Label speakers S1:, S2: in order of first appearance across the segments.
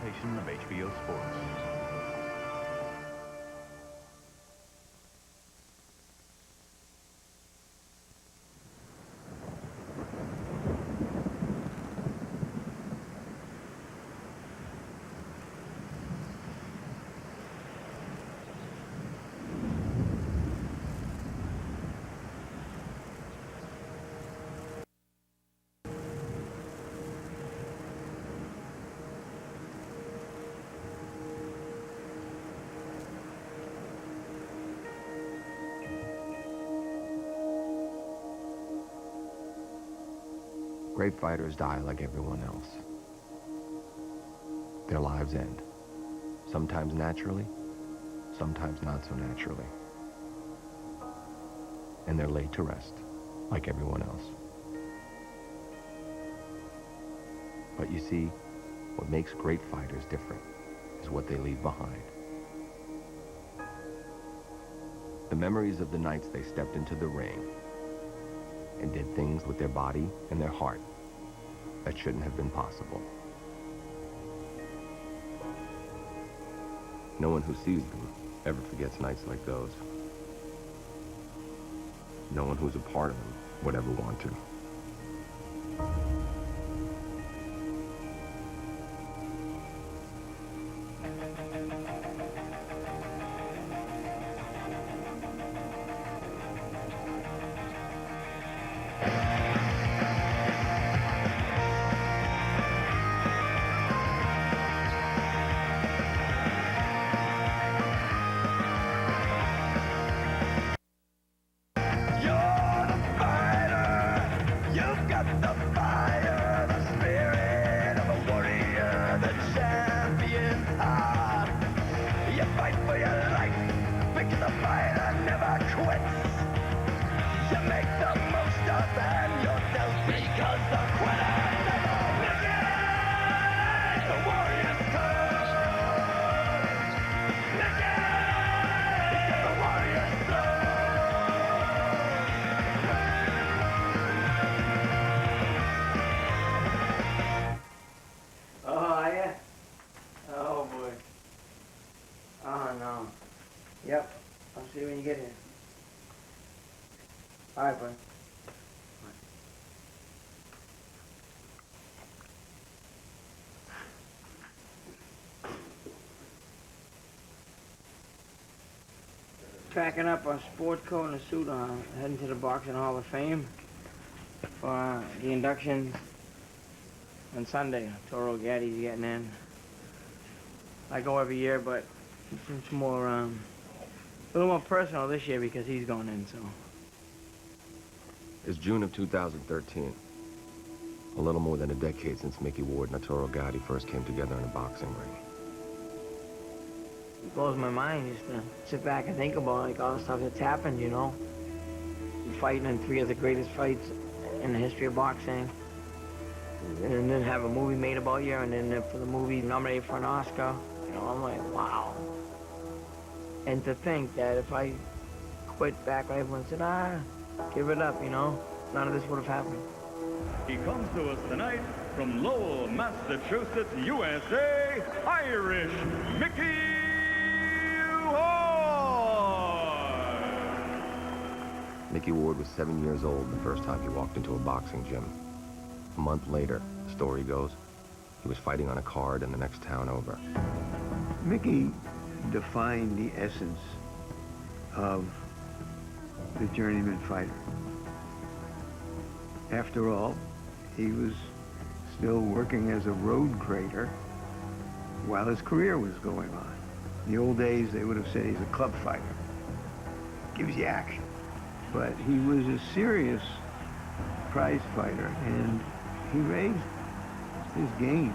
S1: presentation of HBO Sports.
S2: Great fighters die like everyone else. Their lives end. Sometimes naturally, sometimes not so naturally. And they're laid to rest, like everyone else. But you see, what makes great fighters different is what they leave behind. The memories of the nights they stepped into the ring and did things with their body and their heart that shouldn't have been possible. No one who sees them ever forgets nights like those. No one who's a part of them would ever want to.
S3: Yep. I'll see you when you get here. All right, bud. Packing up a sport coat and a suit on, heading to the Boxing Hall of Fame for the induction on Sunday. Toro Gatti's getting in. I go every year, but it's more, a little more personal this year because he's going in, so.
S2: It's June of 2013. A little more than a decade since Mickey Ward and Toro Gatti first came together in a boxing ring.
S3: It blows my mind just to sit back and think about like all the stuff that's happened, you know. Fighting in 3 of the greatest fights in the history of boxing. And then have a movie made about you, and then for the movie nominated for an Oscar. You know, I'm like, wow. And to think that if I quit back when everyone said, give it up, you know, none of this would have happened.
S1: He comes to us tonight from Lowell, Massachusetts, USA, Irish Mickey Ward.
S2: Mickey Ward was 7 years old the first time he walked into a boxing gym. A month later, the story goes, he was fighting on a card in the next town over.
S4: Mickey defined the essence of the journeyman fighter. After all, he was still working as a road grader while his career was going on. In the old days, they would have said he's a club fighter. Gives you action. But he was a serious prize fighter, and he raised his game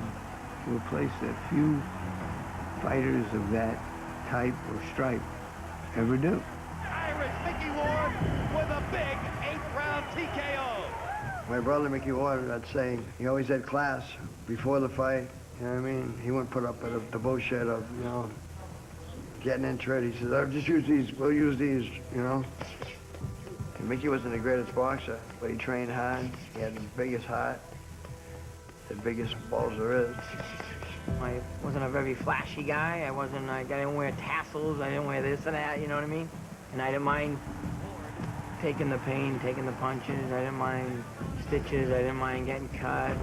S4: to a place that few fighters of that type or stripe ever do.
S5: Irish Mickey Ward with a big 8th-round TKO.
S6: My brother Mickey Ward, I'd say, he always had class before the fight. You know what I mean? He wouldn't put up with the bullshit of, you know, getting into it. He says, I'll just use these, we'll use these, you know. And Mickey wasn't the greatest boxer, but he trained hard. He had the biggest heart, the biggest balls there is.
S3: I wasn't a very flashy guy. I wasn't like, I didn't wear tassels. I didn't wear this and that, you know what I mean? And I didn't mind taking the pain, taking the punches. I didn't mind stitches. I didn't mind getting cut.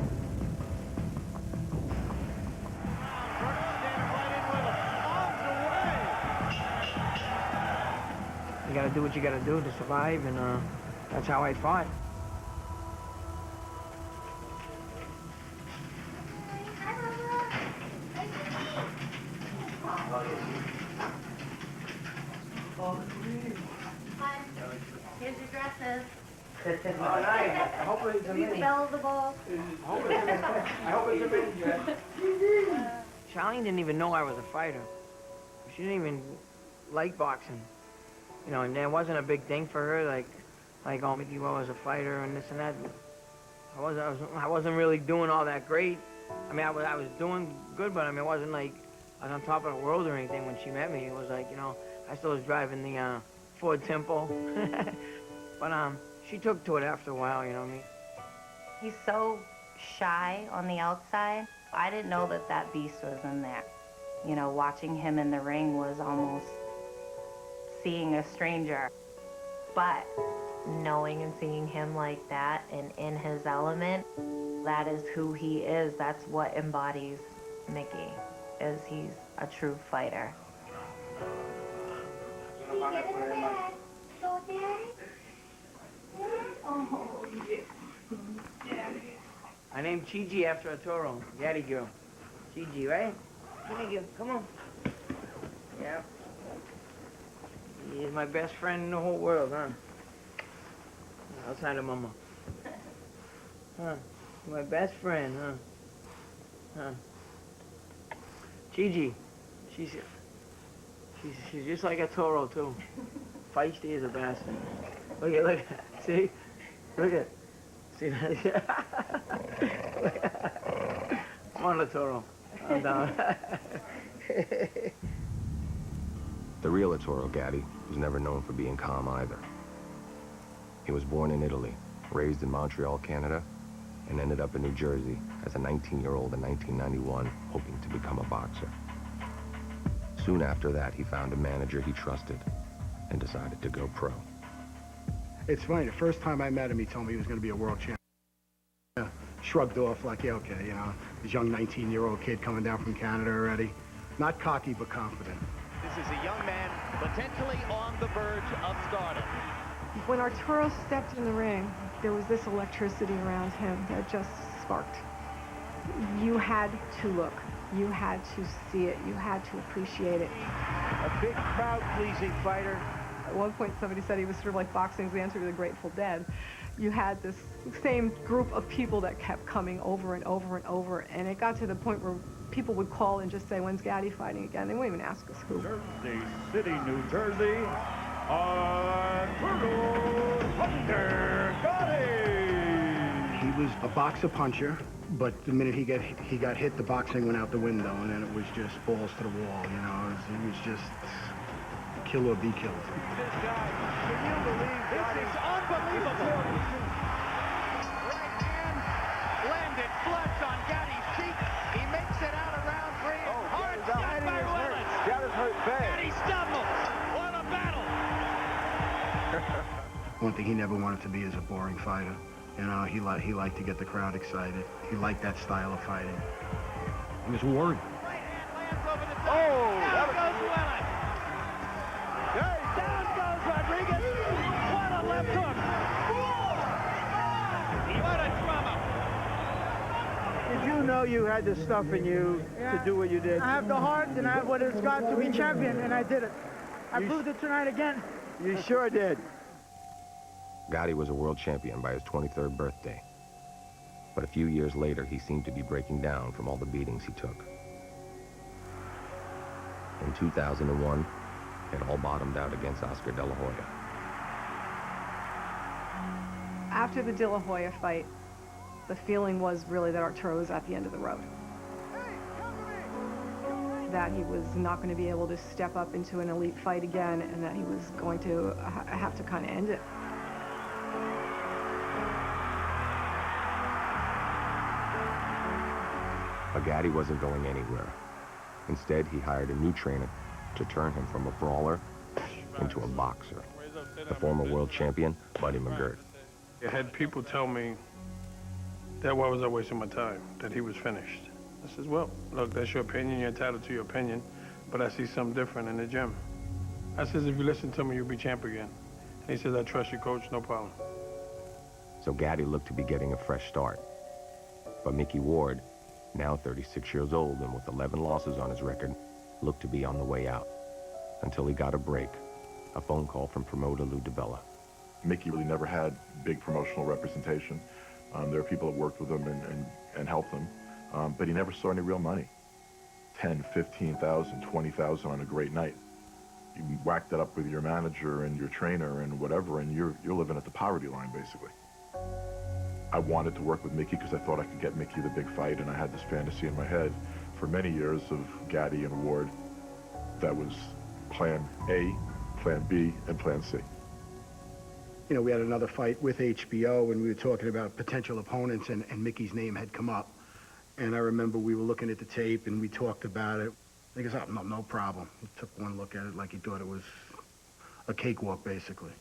S3: You gotta do what you gotta do to survive, and that's how I fought.
S7: Here's your dresses.
S3: I hope it's a mini.
S7: Spell the ball.
S3: I hope it's a mini dress. Charlene didn't even know I was a fighter. She didn't even like boxing. You know, and that wasn't a big thing for her, like oh, Mickey Wall was a fighter and this and that. I wasn't really doing all that great. I mean, I was doing good, but I mean, it wasn't like I was on top of the world or anything when she met me. It was like, you know, I still was driving the Ford Tempo. But she took to it after a while, you know what I mean?
S7: He's so shy on the outside. I didn't know that that beast was in there. You know, watching him in the ring was almost seeing a stranger. But knowing and seeing him like that and in his element, that is who he is. That's what embodies Mickey, is he's a true fighter.
S3: I named Chi-Chi after a toro, Gatti girl. Chi-Chi, right? Thank you, come on. Yeah. He's my best friend in the whole world, huh? Outside of Mama. Huh? My best friend, huh? Huh? Chi-Chi, she's just like a toro too. Feisty as a bastard. Look at, see? Look at, see that? I'm on the toro. I'm down.
S2: The real Arturo Gatti was never known for being calm either. He was born in Italy, raised in Montreal, Canada, and ended up in New Jersey as a 19-year-old in 1991, hoping to become a boxer. Soon after that, he found a manager he trusted and decided to go pro.
S8: It's funny, the first time I met him, he told me he was going to be a world champion. Shrugged off like, yeah, okay, you know, this young 19-year-old kid coming down from Canada already. Not cocky, but confident.
S5: This is a young man potentially on the verge of stardom.
S9: When Arturo stepped in the ring, there was this electricity around him that just sparked. You had to look. You had to see it. You had to appreciate it.
S10: A big, crowd-pleasing fighter.
S9: At one point, somebody said he was sort of like boxing's answer to the Grateful Dead. You had this same group of people that kept coming over and over and over, and it got to the point where people would call and just say, when's Gatti fighting again? They wouldn't even ask us who.
S1: Jersey City, New Jersey, Arturo Hunter Gatti.
S8: He was a boxer puncher, but the minute he got hit, the boxing went out the window, and then it was just balls to the wall, you know. It was just kill or be killed.
S5: This guy, can you believe this is unbelievable? Right hand landed flush on Gatti's cheek. He makes it out around three. Hard shot by Willis.
S10: Gatti's hurt bad.
S5: Gatti stumbles. What a battle.
S8: One thing he never wanted to be is a boring fighter. You know, he liked to get the crowd excited. He liked that style of fighting. He was worried.
S5: Right hand lands over the top. Down goes Willis. Down goes Rodriguez. What a left hook. What a drama.
S10: Did you know you had the stuff in you to do what you did?
S11: I have the heart and I have what it's got to be champion, and I did it. I proved it tonight again.
S10: You sure did.
S2: Gatti was a world champion by his 23rd birthday. But a few years later, he seemed to be breaking down from all the beatings he took. In 2001, it all bottomed out against Oscar De La Hoya.
S9: After the De La Hoya fight, the feeling was really that Arturo was at the end of the road. That he was not going to be able to step up into an elite fight again, and that he was going to have to kind of end it.
S2: Gatti wasn't going anywhere. Instead, he hired a new trainer to turn him from a brawler into a boxer, the former world champion, Buddy McGirt.
S12: I had people tell me that why was I wasting my time, that he was finished. I says, well, look, that's your opinion, you're entitled to your opinion, but I see something different in the gym. I says, if you listen to me, you'll be champ again. And he says, I trust you, coach, no problem.
S2: So Gatti looked to be getting a fresh start. But Mickey Ward, now 36 years old and with 11 losses on his record, looked to be on the way out. Until he got a break, a phone call from promoter Lou DiBella.
S13: Mickey really never had big promotional representation. There were people that worked with him and helped him, but he never saw any real money. 10, 15,000, 20,000 on a great night. You whack that up with your manager and your trainer and whatever, and you're living at the poverty line, basically. I wanted to work with Mickey because I thought I could get Mickey the big fight, and I had this fantasy in my head for many years of Gatti and Ward. That was plan A, plan B, and plan C.
S8: You know, we had another fight with HBO, and we were talking about potential opponents, and Mickey's name had come up. And I remember we were looking at the tape, and we talked about it. He goes, oh, no problem. He took one look at it like he thought it was a cakewalk, basically.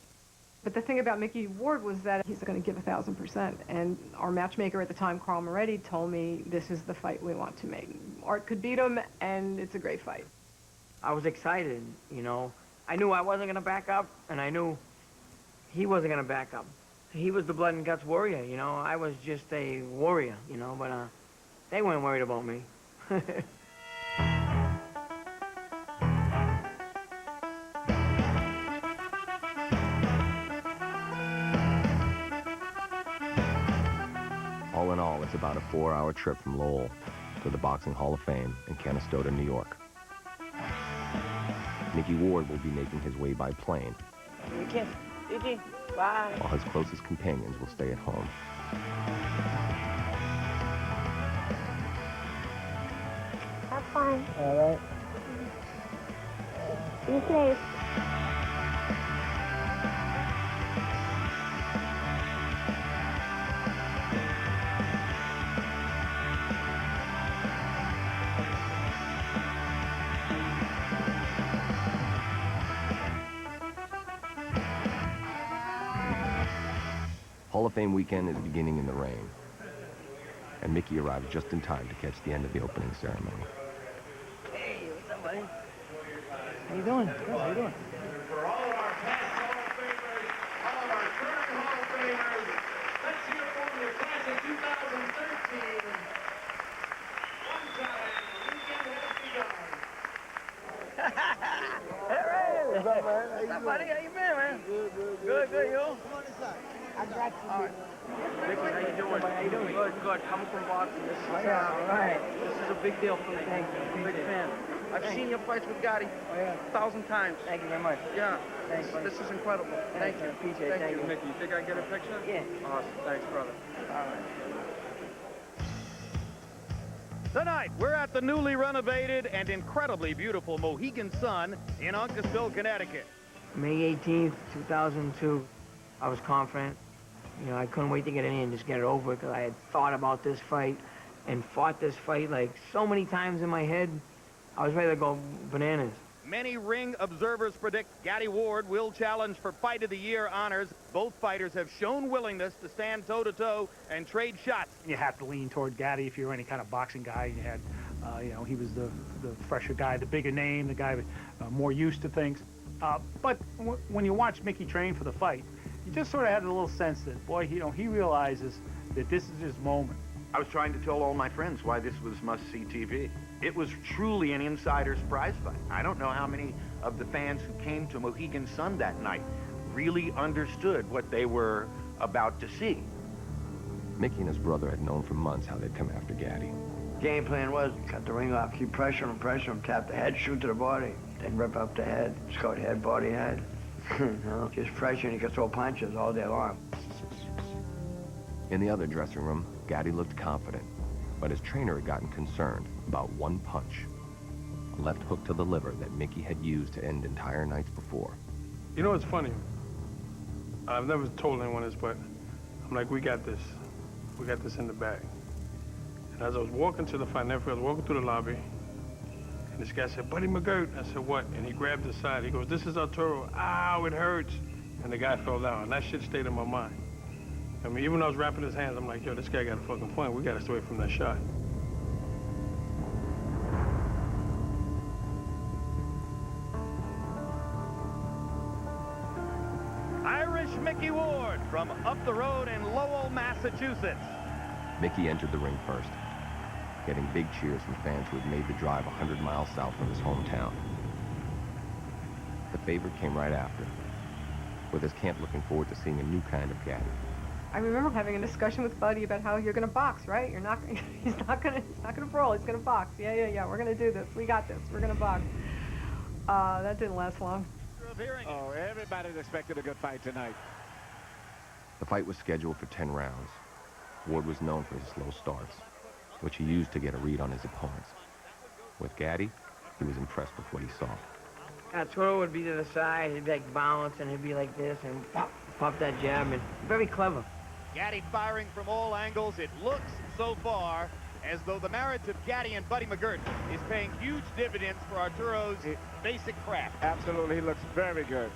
S9: But the thing about Mickey Ward was that he's going to give 1,000%. And our matchmaker at the time, Carl Moretti, told me this is the fight we want to make. Art could beat him, and it's a great fight.
S3: I was excited, you know. I knew I wasn't going to back up, and I knew he wasn't going to back up. He was the blood and guts warrior, you know. I was just a warrior, you know, but they weren't worried about me.
S2: All in all, it's about a 4-hour trip from Lowell to the Boxing Hall of Fame in Canastota, New York. Mickey Ward will be making his way by plane,
S3: Bye.
S2: while his closest companions will stay at home.
S14: Have fun.
S3: All right.
S14: Be safe.
S2: Hall of Fame weekend is beginning in the rain, and Mickey arrives just in time to catch the end of the opening ceremony.
S3: Hey, what's up, buddy? How you doing? Good, how you doing?
S5: For all of our past Hall of Famers, all of our current Hall of Famers, let's hear from the class of 2013. One time, the weekend has begun.
S3: Hey, what's up, man? What's up, buddy? How you been, man? Good, good, you? Come on inside. I got you. All right. Mickey, how you doing? How you doing? Good, good. Coming from Boston. This is, all right. This is a big deal for me. Thank you. I'm a big fan. I've seen your fights with Gatti 1,000 times. Thank you very much. Yeah. Thanks, buddy. This is incredible. Thank you. PJ, thank you.
S12: Mickey, you think I can get a picture?
S3: Yeah.
S12: Awesome. Thanks, brother.
S3: All right.
S5: Tonight, we're at the newly renovated and incredibly beautiful Mohegan Sun in Uncasville, Connecticut.
S3: May 18th, 2002. I was confident. You know, I couldn't wait to get in here and just get it over because I had thought about this fight and fought this fight like so many times in my head. I was ready to go bananas.
S5: Many ring observers predict Gatti Ward will challenge for Fight of the Year honors. Both fighters have shown willingness to stand toe-to-toe and trade shots.
S15: You have to lean toward Gatti if you're any kind of boxing guy. You had, you know, he was the fresher guy, the bigger name, the guy more used to things. But when you watch Mickey train for the fight, you just sort of had a little sense that, boy, you know, he realizes that this is his moment.
S16: I was trying to tell all my friends why this was must-see TV. It was truly an insider's prize fight. I don't know how many of the fans who came to Mohegan Sun that night really understood what they were about to see.
S2: Mickey and his brother had known for months how they'd come after Gatti.
S6: Game plan was cut the ring off, keep pressure him, tap the head, shoot to the body, then rip up the head, scout head, body head. You know, just pressure, and he could throw punches all day long.
S2: In the other dressing room, Gatti looked confident, but his trainer had gotten concerned about one punch, a left hook to the liver that Mickey had used to end entire nights before.
S12: You know what's funny? I've never told anyone this, but I'm like, we got this. We got this in the bag. And as I was walking to the fight, I was walking through the lobby, and this guy said, Buddy McGirt. I said, what? And he grabbed his side. He goes, this is Arturo. Ow, it hurts. And the guy fell down, and that shit stayed in my mind. I mean, even when I was wrapping his hands, I'm like, yo, this guy got a fucking point. We got to stay away from that shot.
S5: Irish Mickey Ward from up the road in Lowell, Massachusetts.
S2: Mickey entered the ring first, getting big cheers from fans who had made the drive 100 miles south from his hometown. The favorite came right after, with his camp looking forward to seeing a new kind of Gatti.
S9: I remember having a discussion with Buddy about how you're going to box, right? You're not. He's not going to brawl. He's going to box. Yeah. We're going to do this. We got this. We're going to box. That didn't last long.
S5: Oh, everybody's expected a good fight tonight.
S2: The fight was scheduled for 10 rounds. Ward was known for his slow starts, which he used to get a read on his opponents. With Gatti, he was impressed with what he saw.
S3: Arturo would be to the side, he'd be like bounce, and he'd be like this, and pop that jab, and very clever.
S5: Gatti firing from all angles. It looks so far as though the marriage of Gatti and Buddy McGirt is paying huge dividends for Arturo's basic craft.
S10: Absolutely, he looks very good.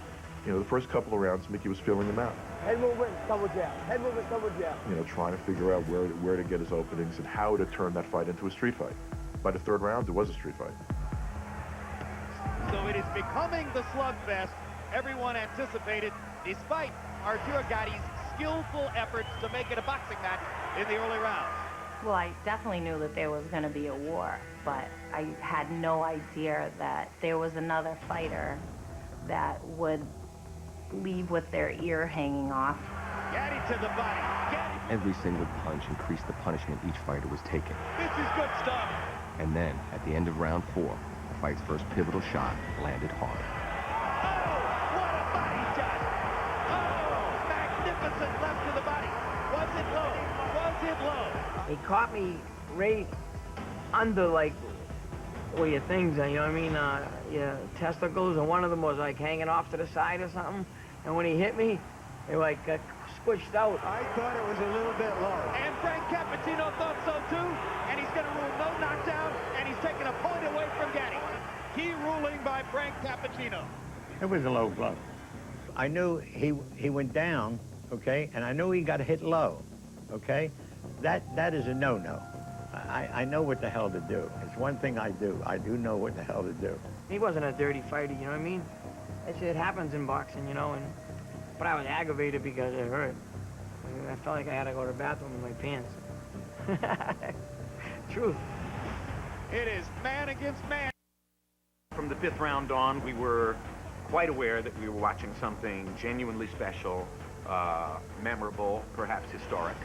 S13: You know, the first couple of rounds, Mickey was feeling them out.
S6: Head movement, double jab. Head movement, double jab.
S13: You know, trying to figure out where to get his openings and how to turn that fight into a street fight. By the third round, it was a street fight.
S5: So it is becoming the slugfest everyone anticipated, despite Arturo Gatti's skillful efforts to make it a boxing match in the early rounds.
S7: Well, I definitely knew that there was going to be a war, but I had no idea that there was another fighter that would leave with their ear hanging off.
S5: Gatti to the body. Gatti.
S2: Every single punch increased the punishment each fighter was taking.
S5: This is good stuff.
S2: And then, at the end of round 4, the fight's first pivotal shot landed hard.
S5: Oh, what a body shot. Oh, magnificent left to the body. Was it low? Was it low?
S3: He caught me right under, like, where your things are, you know what I mean? Your testicles, and one of them was, like, hanging off to the side or something. And when he hit me, they, like, squished out.
S10: I thought it was a little bit low.
S5: And Frank Cappuccino thought so, too. And he's going to rule no knockdown, and he's taking a point away from Gatti. Key ruling by Frank Cappuccino.
S6: It was a low blow. I knew he went down, okay, and I knew he got hit low, okay? That is a no-no. I know what the hell to do. It's one thing I do. I do know what the hell to do.
S3: He wasn't a dirty fighter, you know what I mean? It happens in boxing, you know, but I was aggravated because it hurt. I felt like I had to go to the bathroom in my pants. Truth.
S5: It is man against man.
S16: From the 5th round on, we were quite aware that we were watching something genuinely special, memorable, perhaps historic.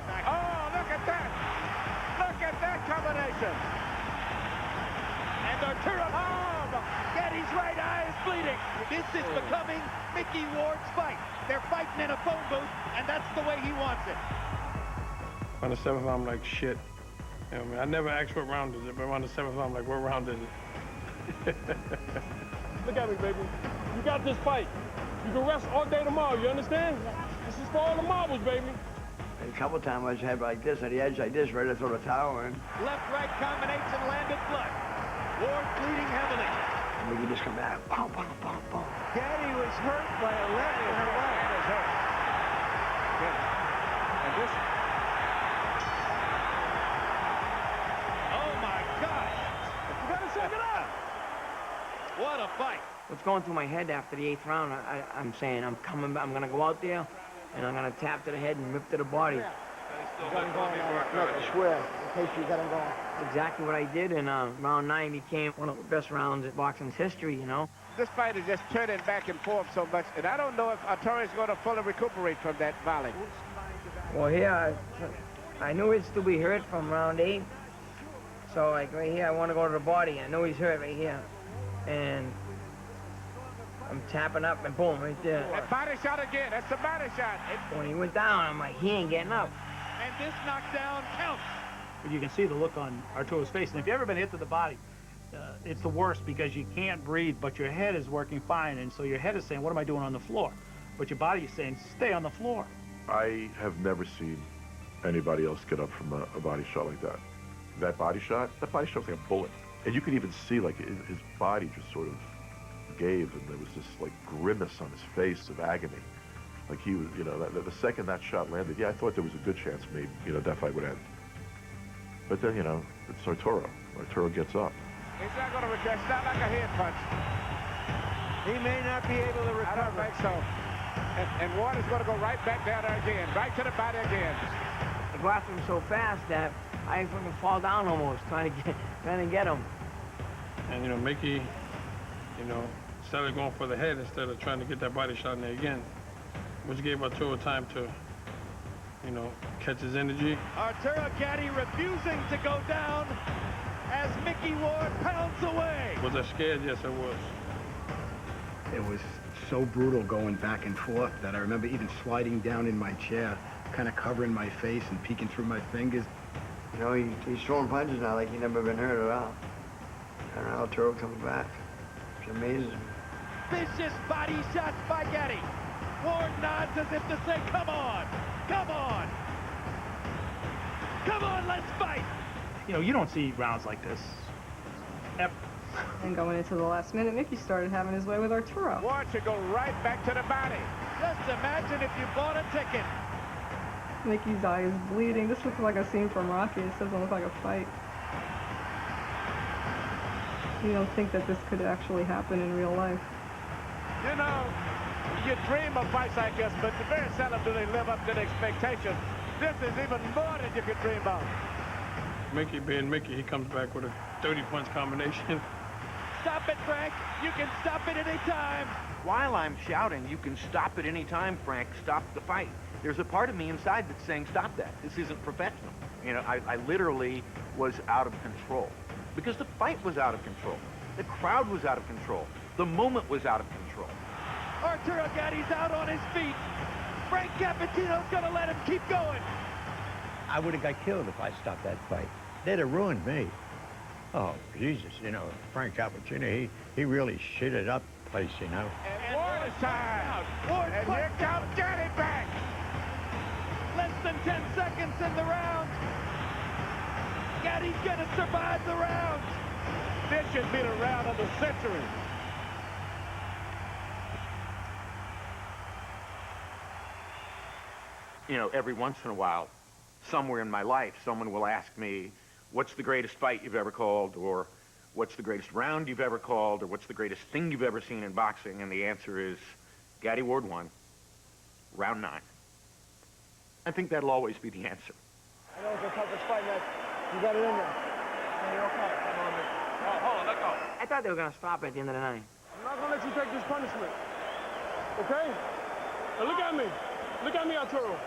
S5: Oh, look at that! Look at that combination! And Arturo, Gatti's right eye is bleeding. This is becoming Mickey Ward's fight. They're fighting in a phone booth, and that's the way he wants it.
S12: On the 7th round, I'm like, shit. You know what I mean? I never asked what round is it, but around the 7th round, I'm like, what round is it? Look at me, baby. You got this fight. You can rest all day tomorrow, you understand? This is for all the marbles, baby.
S6: A couple times I was head like this, at the edge like this, ready to throw the towel in.
S5: Left-right combination landed flush. Ward bleeding heavily.
S6: And we just come back, boom, boom, boom, boom.
S10: Gatti was hurt by a left and a right. That is hurt. And this...
S5: Oh, my gosh.
S12: You gotta check it out.
S5: What a fight.
S3: What's going through my head after the 8th round, I'm saying I'm coming back, I'm going to go out there, and I'm going to tap to the head and rip to the body.
S6: You got him going on. Look, I swear, in case you got him going.
S3: Exactly what I did, and round 9 became one of the best rounds in boxing's history, you know?
S10: This fight is just turning back and forth so much, and I don't know if Arturo is going to fully recuperate from that volley.
S3: Well, here, I knew he'd still be hurt from round 8. So, like, right here, I want to go to the body. I know he's hurt right here. And I'm tapping up, and boom, right there.
S10: That body shot again. That's the body shot.
S3: When he went down, I'm like, he ain't getting up.
S5: And this knockdown counts.
S15: But you can see the look on Arturo's face. And if you've ever been hit to the body, it's the worst because you can't breathe, but your head is working fine. And so your head is saying, what am I doing on the floor? But your body is saying, stay on the floor.
S13: I have never seen anybody else get up from a body shot like that. that body shot was like a bullet. And you could even see, like, his body just sort of gave, and there was this, like, grimace on his face of agony. Like he was, you know, the second that shot landed, yeah, I thought there was a good chance maybe, you know, that fight would end. But then, you know, it's Arturo. Arturo gets up.
S10: He's not going to recover. It's not like a head punch.
S6: He may not be able to recover.
S10: I don't think so. And Ward is going to go right back down there again, right to the body again.
S3: I go after him so fast that I fucking fall down almost, trying to get him.
S12: And, you know, Mickey, you know, started going for the head instead of trying to get that body shot in there again, which gave Arturo time to, you know, catch his energy.
S5: Arturo Gatti refusing to go down as Mickey Ward pounds away.
S12: Was I scared? Yes, I was.
S8: It was so brutal going back and forth that I remember even sliding down in my chair, kind of covering my face and peeking through my fingers.
S6: You know, he's throwing punches now like he never been hurt at all. And Arturo comes back. It's amazing.
S5: Vicious body shots by Gatti. Ward nods as if to say, come on, come on. Come on, let's fight.
S15: You know, you don't see rounds like this ever.
S9: And going into the last minute, Mickey started having his way with Arturo.
S10: Ward should go right back to the body.
S5: Just imagine if you bought a ticket.
S9: Mickey's eye is bleeding. This looks like a scene from Rocky. This doesn't look like a fight. You don't think that this could actually happen in real life.
S10: You know, you dream of fights like this, but very seldom do they live up to the expectations. This is even more than you could dream of.
S12: Mickey being Mickey, he comes back with a 30-punch combination.
S5: Stop it, Frank. You can stop it any time.
S16: While I'm shouting, you can stop at any time, Frank. Stop the fight. There's a part of me inside that's saying, stop that. This isn't professional. You know, I literally was out of control. Because the fight was out of control. The crowd was out of control. The moment was out of control.
S5: Arturo Gatti's out on his feet. Frank Cappuccino's gonna let him keep going.
S17: I would have got killed if I stopped that fight. They'd have ruined me. Oh, Jesus, you know, Frank Cappuccino, he really shitted up the place, you know.
S10: And Ward is time.
S5: Ward,
S10: and here comes Gatti back.
S5: Less than 10 seconds in the round. Gatti's gonna survive the round.
S10: This should be the round of the century.
S16: You know, every once in a while, somewhere in my life, someone will ask me, what's the greatest fight you've ever called? Or what's the greatest round you've ever called? Or what's the greatest thing you've ever seen in boxing? And the answer is Gatti Ward won, round 9. I think that'll always be the answer.
S6: I know it's the toughest fight, man. You got it in there.
S5: Yeah, you're okay. Come on, man.
S10: Oh, hold on, let go.
S3: I thought they were gonna stop at the end of the night.
S12: I'm not gonna let you take this punishment. Okay? Now look at me. Look at me, Arturo.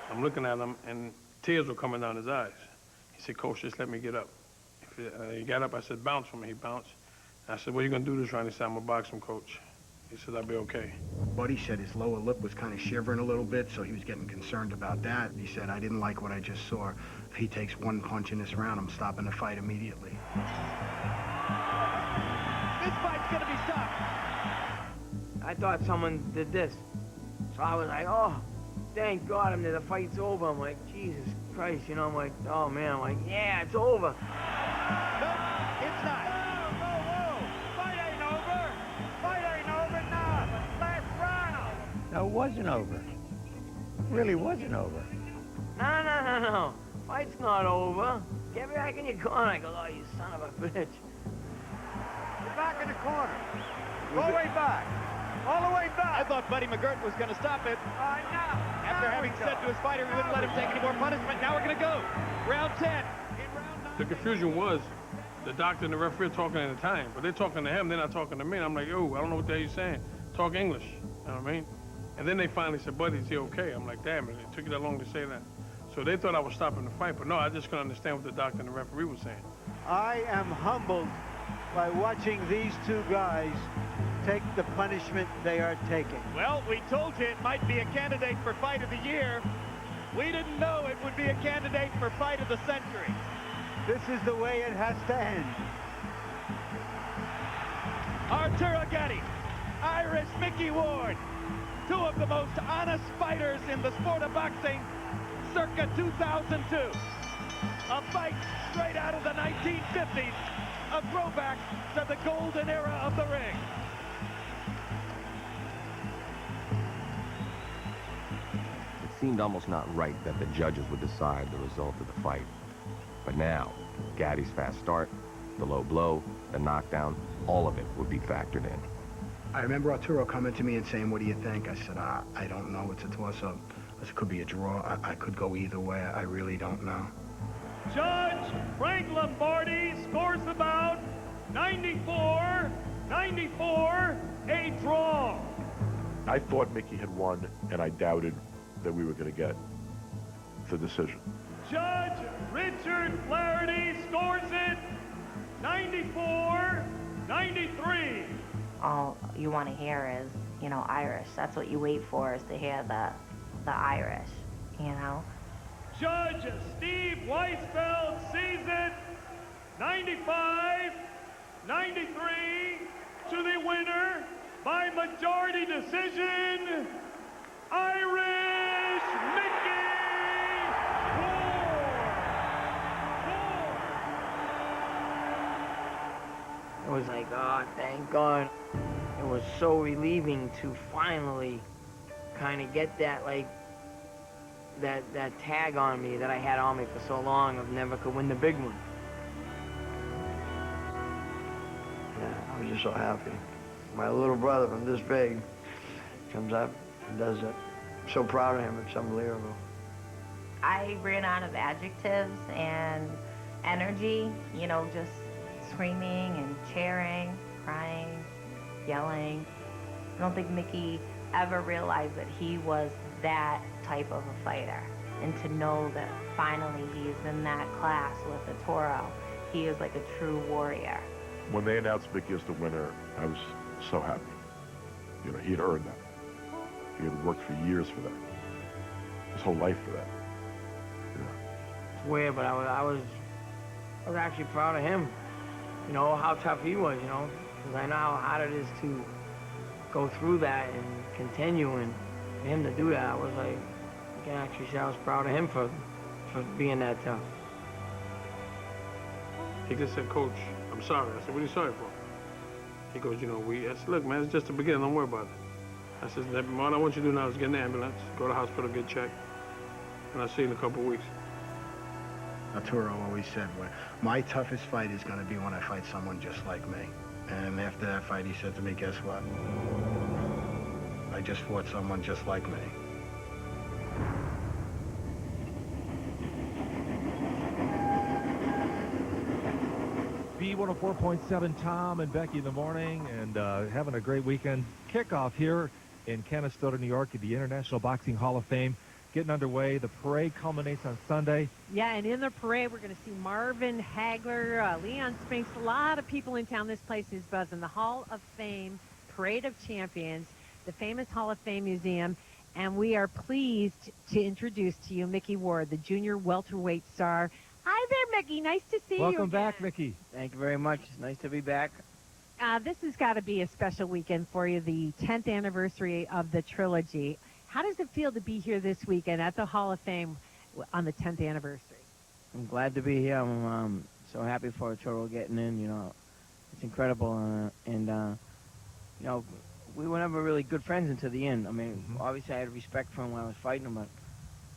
S12: I'm looking at him, and tears were coming down his eyes. He said, Coach, just let me get up. He got up. I said, bounce for me. He bounced. I said, what are you going to do this round? He said, I'm going to box him, Coach. He said, I'll be okay.
S8: Buddy said his lower lip was kind of shivering a little bit, so he was getting concerned about that. He said, I didn't like what I just saw. If he takes one punch in this round, I'm stopping the fight immediately.
S5: This fight's gonna be stopped.
S3: I thought someone did this. So I was like, oh, thank God, the fight's over. I'm like, Jesus Christ, you know, I'm like, oh man, I'm like, yeah, it's over.
S5: No, it's not. Whoa. Fight ain't over. Fight ain't over now. Last round.
S17: No, it wasn't over. It really wasn't over.
S3: No. Fight's not over. Get back in your corner. I go, oh, you son of a bitch.
S5: You're back in the corner. All the way back. All the way back. I thought Buddy McGirt was going to stop it. I know. After having said to his fighter we wouldn't let him take any more punishment, now we're going to go. Round 10. In round 9.
S12: The confusion was the doctor and the referee are talking at a time, but they're talking to him, they're not talking to me. And I'm like, oh, I don't know what the hell you're saying. Talk English. You know what I mean? And then they finally said, Buddy, is he okay? I'm like, damn it, it took you that long to say that. So they thought I was stopping the fight, but no, I just couldn't understand what the doctor and the referee was saying.
S18: I am humbled by watching these two guys take the punishment they are taking.
S5: Well, we told you it might be a candidate for Fight of the Year. We didn't know it would be a candidate for Fight of the Century.
S18: This is the way it has to end.
S5: Arturo Gatti, Irish Mickey Ward, two of the most honest fighters in the sport of boxing, circa 2002. A fight straight out of the 1950s. A throwback to the golden era of the ring.
S2: It seemed almost not right that the judges would decide the result of the fight. But now, Gatti's fast start, the low blow, the knockdown, all of it would be factored in.
S8: I remember Arturo coming to me and saying, what do you think? I said, I don't know. It's a toss-up. I said, it could be a draw. I could go either way. I really don't know.
S5: Judge Frank Lombardi scores the bout 94-94, a draw.
S13: I thought Mickey had won, and I doubted that we were going to get the decision.
S5: Judge Richard Flaherty scores it 94-93.
S7: All you want to hear is, you know, Irish. That's what you wait for, is to hear the Irish, you know.
S5: Judge Steve Weisfeld sees it 95-93 to the winner by majority decision, Irish Mickey
S3: It was like, oh, thank God. It was so relieving to finally kind of get that, like, that tag on me that I had on me for so long of never could win the big one.
S6: Yeah, I was just so happy. My little brother from this big comes up and does it. I'm so proud of him, it's unbelievable.
S7: I ran out of adjectives and energy, you know, just screaming and cheering, crying, yelling. I don't think Mickey ever realized that he was that type of a fighter. And to know that finally he's in that class with the Toro, he is like a true warrior.
S13: When they announced Mickey as the winner, I was so happy. You know, he had earned that. He had worked for years for that. His whole life for that.
S3: It's weird, but I was actually proud of him. You know, how tough he was, you know. Because I know how hard it is to go through that and continue, and for him to do that, I was like, I can actually say I was proud of him for being that tough.
S12: He just said, Coach, I'm sorry. I said, what are you sorry for? He goes, you know, I said, look, man, it's just the beginning. Don't worry about it. I said, all I want you to do now is get in the ambulance, go to the hospital, get checked, and I'll see you in a couple of weeks.
S8: Arturo always said, well, my toughest fight is going to be when I fight someone just like me. And after that fight, he said to me, guess what? I just fought someone just like me.
S19: B104.7, Tom and Becky in the morning, and having a great weekend. Kickoff here in Canastota, New York at the International Boxing Hall of Fame. Getting underway. The parade culminates on Sunday.
S20: Yeah, and in the parade, we're going to see Marvin Hagler, Leon Spinks, a lot of people in town. This place is buzzing. The Hall of Fame, Parade of Champions, the famous Hall of Fame Museum, and we are pleased to introduce to you Mickey Ward, the junior welterweight star. Hi there, Mickey. Nice to see you.
S19: Welcome back, Mickey.
S3: Thank you very much. It's nice to be back.
S20: This has got to be a special weekend for you, the 10th anniversary of the trilogy. How does it feel to be here this weekend at the Hall of Fame on the 10th anniversary?
S3: I'm glad to be here. I'm so happy for Arturo getting in, you know. It's incredible. You know, we were never really good friends until the end. I mean, obviously I had respect for him when I was fighting him, but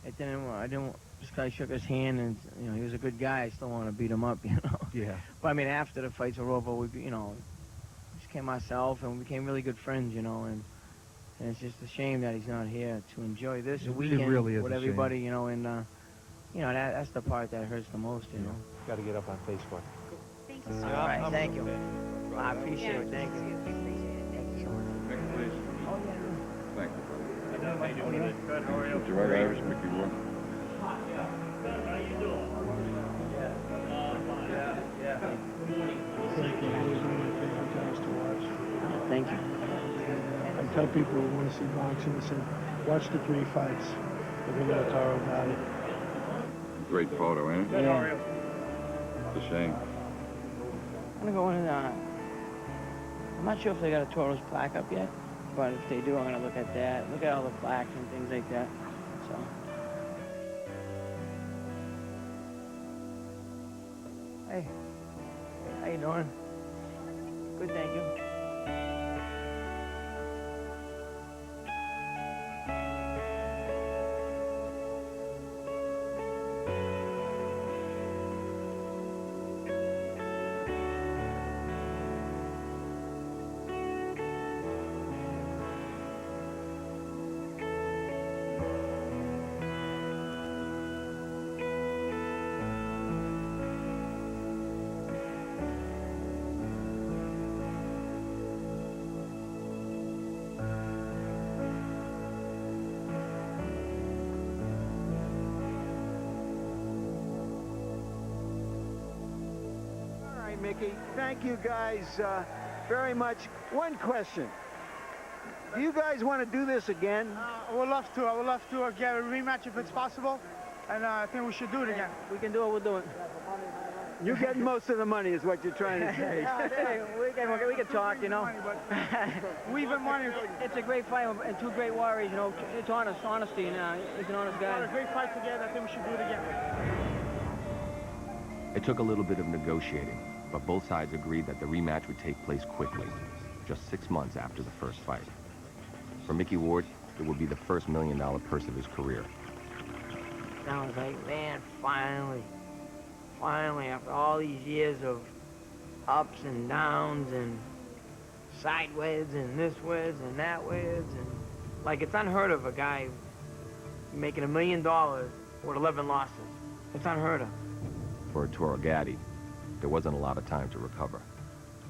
S3: I didn't, this guy shook his hand and, you know, he was a good guy. I still want to beat him up, you know.
S19: Yeah.
S3: But I mean, after the fights were over, we, you know, just became ourselves and we became really good friends, you know, and it's just a shame that he's not here to enjoy this weekend
S19: really is
S3: with everybody, you know, and, you know, that's the part that hurts the most, you know.
S19: Got to get up on Facebook.
S20: Thank you
S3: All right, thank you. I appreciate it, thank you.
S1: Thank you.
S5: How you doing? Good. How are you?
S1: Did you write Irish Mickey Ward?
S5: How you doing?
S3: Thank you.
S21: I tell people who want to see boxing, I say, watch the 3 fights. They're going to Taro Gatti.
S1: Great photo, ain't it?
S5: Good. How are you?
S1: It's a shame.
S3: I'm gonna go in and, I'm not sure if they got a Toro's plaque up yet, but if they do, I'm gonna look at that. Look at all the plaques and things like that, so. Hey. How you doing? Good, thank you.
S18: Mickey, thank you guys very much. One question. Do you guys want to do this again?
S11: I would love to. I would love to get a rematch if it's possible. And I think we should do it again.
S3: We can do what we're doing.
S18: You're getting most of the money is what you're trying to say.
S3: Hey, we can talk, you know.
S11: We've been money.
S3: It's a great fight and two great warriors, you know. It's honesty, and he's an honest guy.
S11: We had a great fight together. I think we should do it again.
S2: It took a little bit of negotiating, but both sides agreed that the rematch would take place quickly, just 6 months after the first fight. For Mickey Ward, it would be the first $1 million purse of his career.
S3: I was like, man, finally, after all these years of ups and downs and sideways and this ways and that ways, and like, it's unheard of a guy making $1 million with 11 losses. It's unheard of.
S2: For Arturo Gatti, there wasn't a lot of time to recover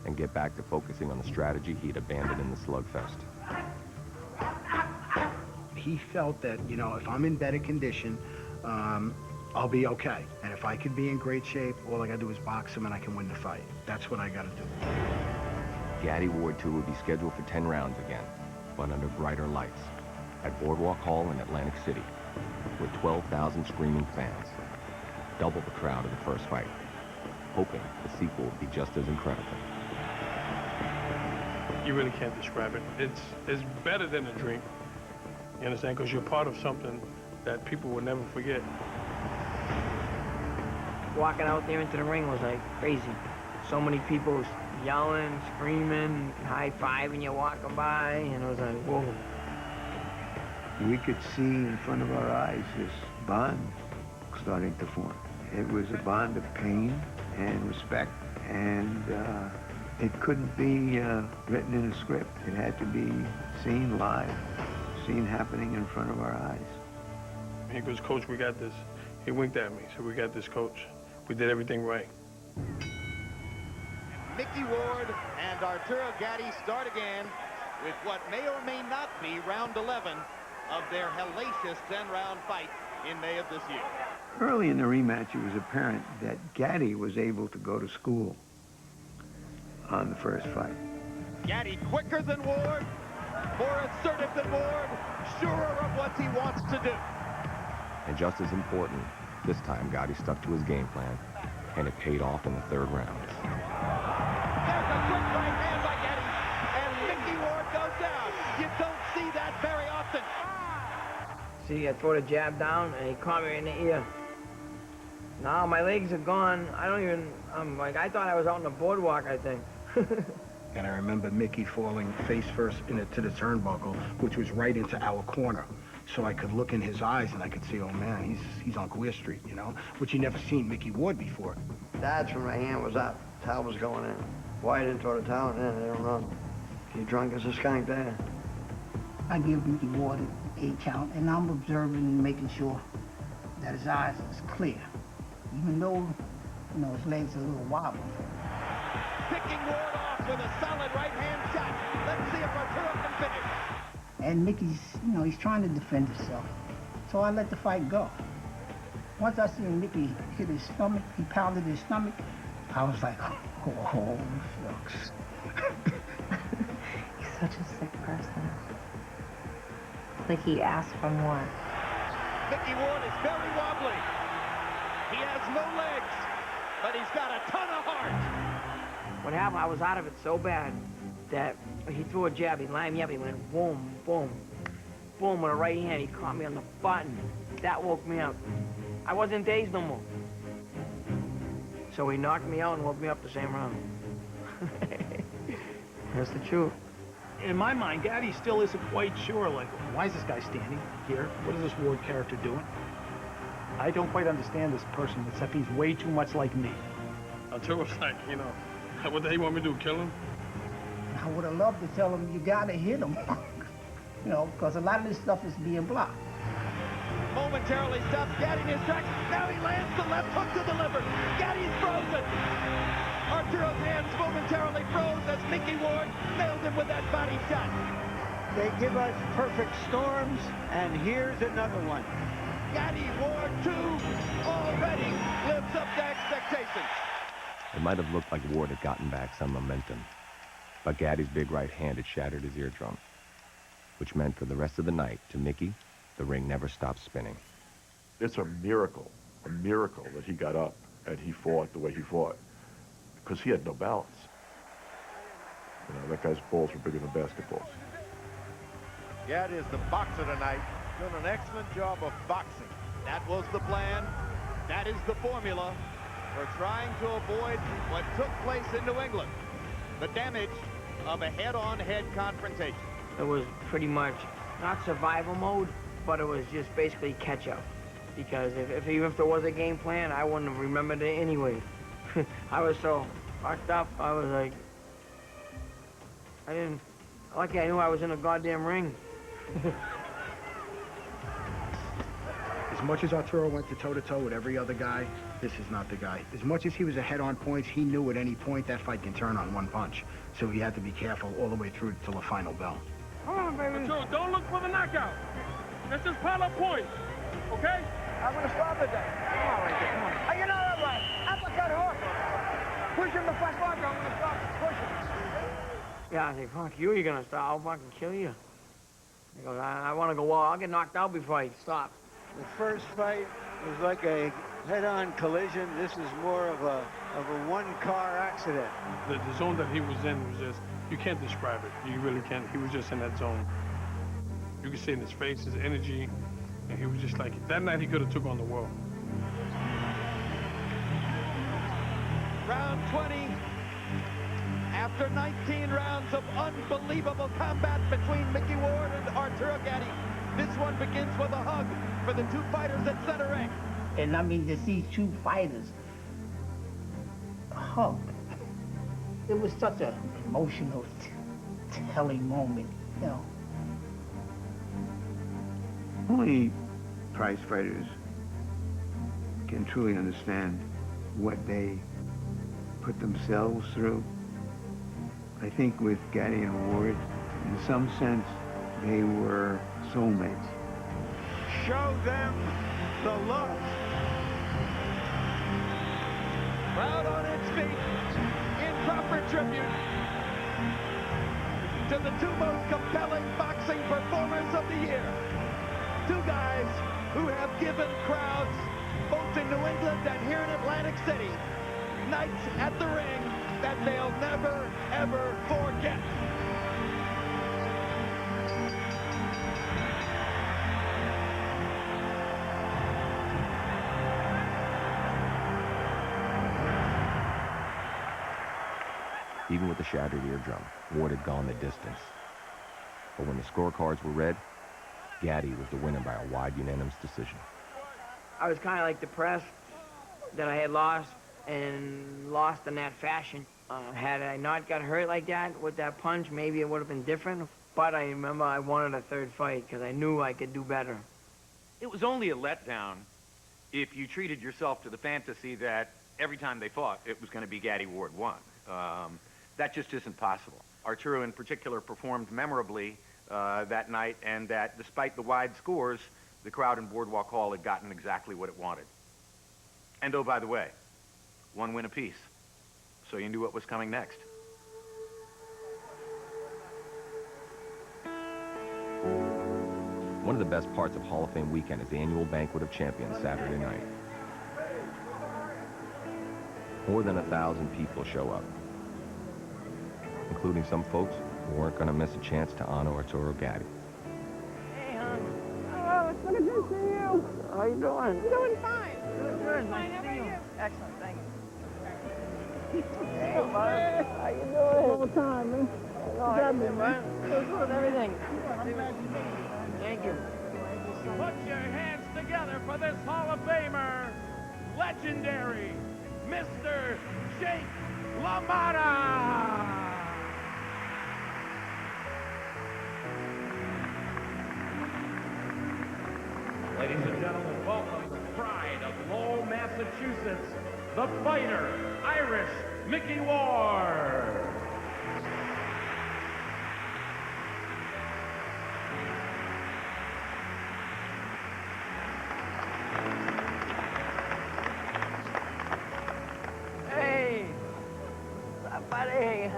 S2: and get back to focusing on the strategy he'd abandoned in the slugfest.
S8: He felt that, you know, if I'm in better condition, I'll be okay. And if I could be in great shape, all I gotta do is box him and I can win the fight. That's what I gotta do.
S2: Gatti Ward 2 would be scheduled for 10 rounds again, but under brighter lights, at Boardwalk Hall in Atlantic City, with 12,000 screaming fans, double the crowd of the first fight, hoping the sequel would be just as incredible.
S12: You really can't describe it. It's better than a dream. You understand? Because you're part of something that people will never forget.
S3: Walking out there into the ring was like crazy. So many people yelling, screaming, high-fiving you walking by, and it was like, whoa.
S6: We could see in front of our eyes this bond starting to form. It was a bond of pain and respect, and it couldn't be written in a script. It had to be seen live, seen happening in front of our eyes.
S12: He goes, Coach, we got this. He winked at me, said, we got this, Coach. We did everything right.
S5: Mickey Ward and Arturo Gatti start again with what may or may not be round 11 of their hellacious 10-round fight in May of this year.
S6: Early in the rematch, it was apparent that Gatti was able to go to school on the first fight.
S5: Gatti quicker than Ward, more assertive than Ward, surer of what he wants to do.
S2: And just as important, this time Gatti stuck to his game plan, and it paid off in the third round.
S5: There's a quick right hand by Gatti, and Mickey Ward goes down. You don't see that very often.
S3: See, I throw the jab down, and he caught me in the ear. Now my legs are gone. I'm like, I thought I was out on the boardwalk, I think.
S8: And I remember Mickey falling face first into the turnbuckle, which was right into our corner. So I could look in his eyes and I could see, oh man, he's on Queer Street, you know, which you never seen Mickey Ward before.
S6: That's when my hand was up. Towel was going in. Why I didn't throw the towel in, I don't know. He drunk as a skunk there.
S4: I give Mickey Ward an 8 count, and I'm observing and making sure that his eyes is clear, even though, you know, his legs are a little wobbly.
S5: Picking Ward off with a solid right-hand shot. Let's see if Arturo can finish.
S4: And Mickey's, you know, he's trying to defend himself. So I let the fight go. Once I see Mickey hit his stomach, he pounded his stomach, I was like, oh, shucks.
S7: He's such a sick person. Like he asked for more.
S5: Mickey Ward is very wobbly. He has no legs, but he's got a ton of heart.
S3: What happened, I was out of it so bad that he threw a jab, he lined me up, he went boom, boom, boom with a right hand. He caught me on the button. That woke me up. I wasn't dazed no more. So he knocked me out and woke me up the same round. That's the truth.
S15: In my mind, Gatti still isn't quite sure, like, why is this guy standing here? What is this Ward character doing? I don't quite understand this person, except he's way too much like me.
S12: Arturo's like, you know, what the hell you want me to do, kill him?
S4: I would have loved to tell him you gotta hit him. You know, because a lot of this stuff is being blocked.
S5: Momentarily stops Gatti in his tracks. Now he lands the left hook to the liver. Gatti's frozen. Arturo's hands momentarily froze as Mickey Ward nailed him with that body shot.
S18: They give us perfect storms, and here's another one.
S5: Gatti Ward 2 already lives up to expectations.
S2: It might have looked like Ward had gotten back some momentum, but Gatti's big right hand had shattered his eardrum, which meant for the rest of the night, to Mickey, the ring never stopped spinning.
S13: It's a miracle that he got up and he fought the way he fought, because he had no balance. You know, that guy's balls were bigger than basketballs.
S5: Gatti is the boxer tonight, doing an excellent job of boxing. That was the plan. That is the formula for trying to avoid what took place in New England. The damage of a head-on-head confrontation.
S3: It was pretty much not survival mode, but it was just basically catch up. Because even if there was a game plan, I wouldn't have remembered it anyway. I was so fucked up. I was like, lucky I knew I was in a goddamn ring.
S8: As much as Arturo went to toe-to-toe with every other guy, this is not the guy. As much as he was ahead on points, he knew at any point that fight can turn on one punch. So he had to be careful all the way through till the final bell.
S11: Come on, baby.
S12: Arturo, don't look for the knockout. Let's just pile up points, okay?
S11: I'm going to stop it then. Come on, right there. Come on. Hey, you know that right. Uppercut hook. Push him the first one. I'm going to stop. Push him.
S3: Yeah, I say, fuck you, you're gonna stop. I'll fucking kill you. He goes, I want to go, well, I'll get knocked out before I stop.
S18: The first fight was like a head-on collision. This is more of a one-car accident.
S12: The zone that he was in was just, you can't describe it. You really can't. He was just in that zone. You could see in his face, his energy, and he was just like, that night he could have took on the world.
S5: Round 20. After 19 rounds of unbelievable combat between Mickey Ward and Arturo Gatti, this one begins with a hug for the two fighters at center ring.
S4: And I mean, to see two fighters hug, it was such an emotional, telling moment, you know.
S6: Only prize fighters can truly understand what they put themselves through. I think with Gatti and Ward, in some sense, they were soulmates.
S5: Show them the love. Crowd on its feet in proper tribute to the two most compelling boxing performers of the year. Two guys who have given crowds, both in New England and here in Atlantic City, nights at the ring that they'll never, ever forget.
S2: Even with the shattered eardrum, Ward had gone the distance. But when the scorecards were read, Gatti was the winner by a wide unanimous decision.
S3: I was kind of like depressed that I had lost, and lost in that fashion. Had I not got hurt like that with that punch, maybe it would have been different. But I remember I wanted a third fight because I knew I could do better.
S16: It was only a letdown if you treated yourself to the fantasy that every time they fought, it was going to be Gatti Ward 1. That just isn't possible. Arturo in particular performed memorably that night, and that despite the wide scores, the crowd in Boardwalk Hall had gotten exactly what it wanted. And oh, by the way, one win apiece. So you knew what was coming next.
S2: One of the best parts of Hall of Fame weekend is the annual Banquet of Champions Saturday night. More than 1,000 people show up, including some folks who weren't going to miss a chance to honor Arturo Gatti.
S3: Hey, hon.
S11: Oh, it's so good to see you.
S3: How you doing?
S11: I'm doing fine.
S3: Good.
S11: Fine,
S3: Nice
S11: how
S3: to
S11: are
S3: see you.
S11: you?
S3: Excellent, thank you. Hey, man. How you doing?
S4: Long time, man.
S3: How you been, man? What's with everything? Thank you.
S10: Put your hands together for this Hall of Famer, legendary Mr. Jake LaMotta.
S5: Ladies and gentlemen, welcome the pride of Lowell, Massachusetts, the fighter, Irish Mickey Ward.
S3: Hey. What's up, buddy?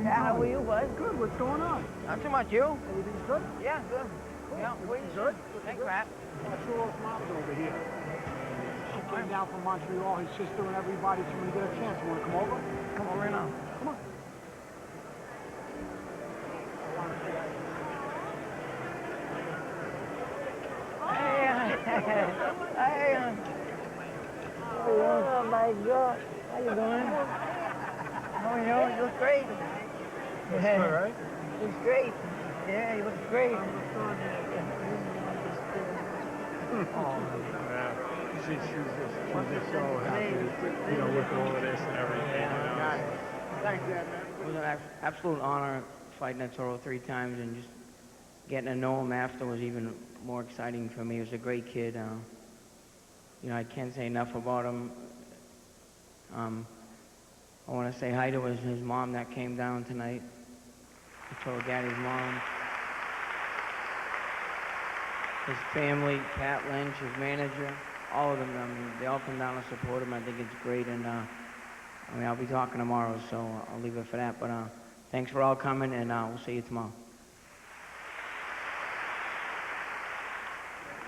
S3: How are you, bud?
S4: Good. What's going on?
S3: Not too much, you?
S4: Everything's good?
S3: Yeah, good. Yeah, wait.
S4: Good?
S3: Thanks, Rat.
S4: Arturo's mom's over here. She came down from Montreal, his sister and everybody, so when you get a chance, you want to come over?
S3: Come on right now.
S4: Come on.
S3: Hey. Oh, my God. How you doing? Oh, you know, you look great. Yeah.
S4: All right.
S3: Looks great. Yeah, you look great.
S12: She's just so happy, with all of this and everything.
S4: Thanks, Dad, man.
S3: It was an absolute honor fighting Arturo 3 times, and just getting to know him after was even more exciting for me. He was a great kid. I can't say enough about him. I want to say hi to his mom that came down tonight. Arturo Gatti's mom. His family, Pat Lynch, his manager, all of them. I mean, they all come down to support him. I think it's great, and I'll be talking tomorrow, so I'll leave it for that. But thanks for all coming, and we'll see you tomorrow.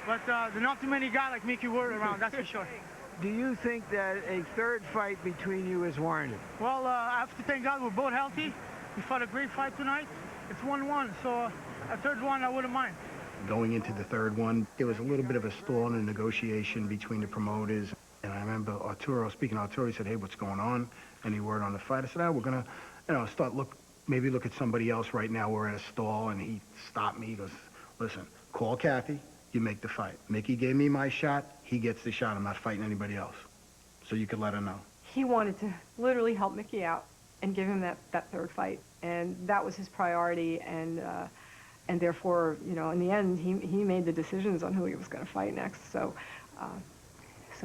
S14: But there's not too many guys like Mickey Ward around, that's for sure.
S18: Do you think that a third fight between you is warranted?
S14: Well, I have to thank God we're both healthy. We fought a great fight tonight. It's 1-1, so a third one I wouldn't mind.
S8: Going into the third one, there was a little bit of a stall in a negotiation between the promoters. And I remember Arturo, speaking to Arturo, he said, hey, what's going on? Any word on the fight? I said, we're going to, maybe look at somebody else right now. We're at a stall. And he stopped me. He goes, listen, call Kathy. You make the fight. Mickey gave me my shot. He gets the shot. I'm not fighting anybody else. So you could let her know.
S9: He wanted to literally help Mickey out and give him that third fight. And that was his priority. And therefore, in the end, he made the decisions on who he was going to fight next. So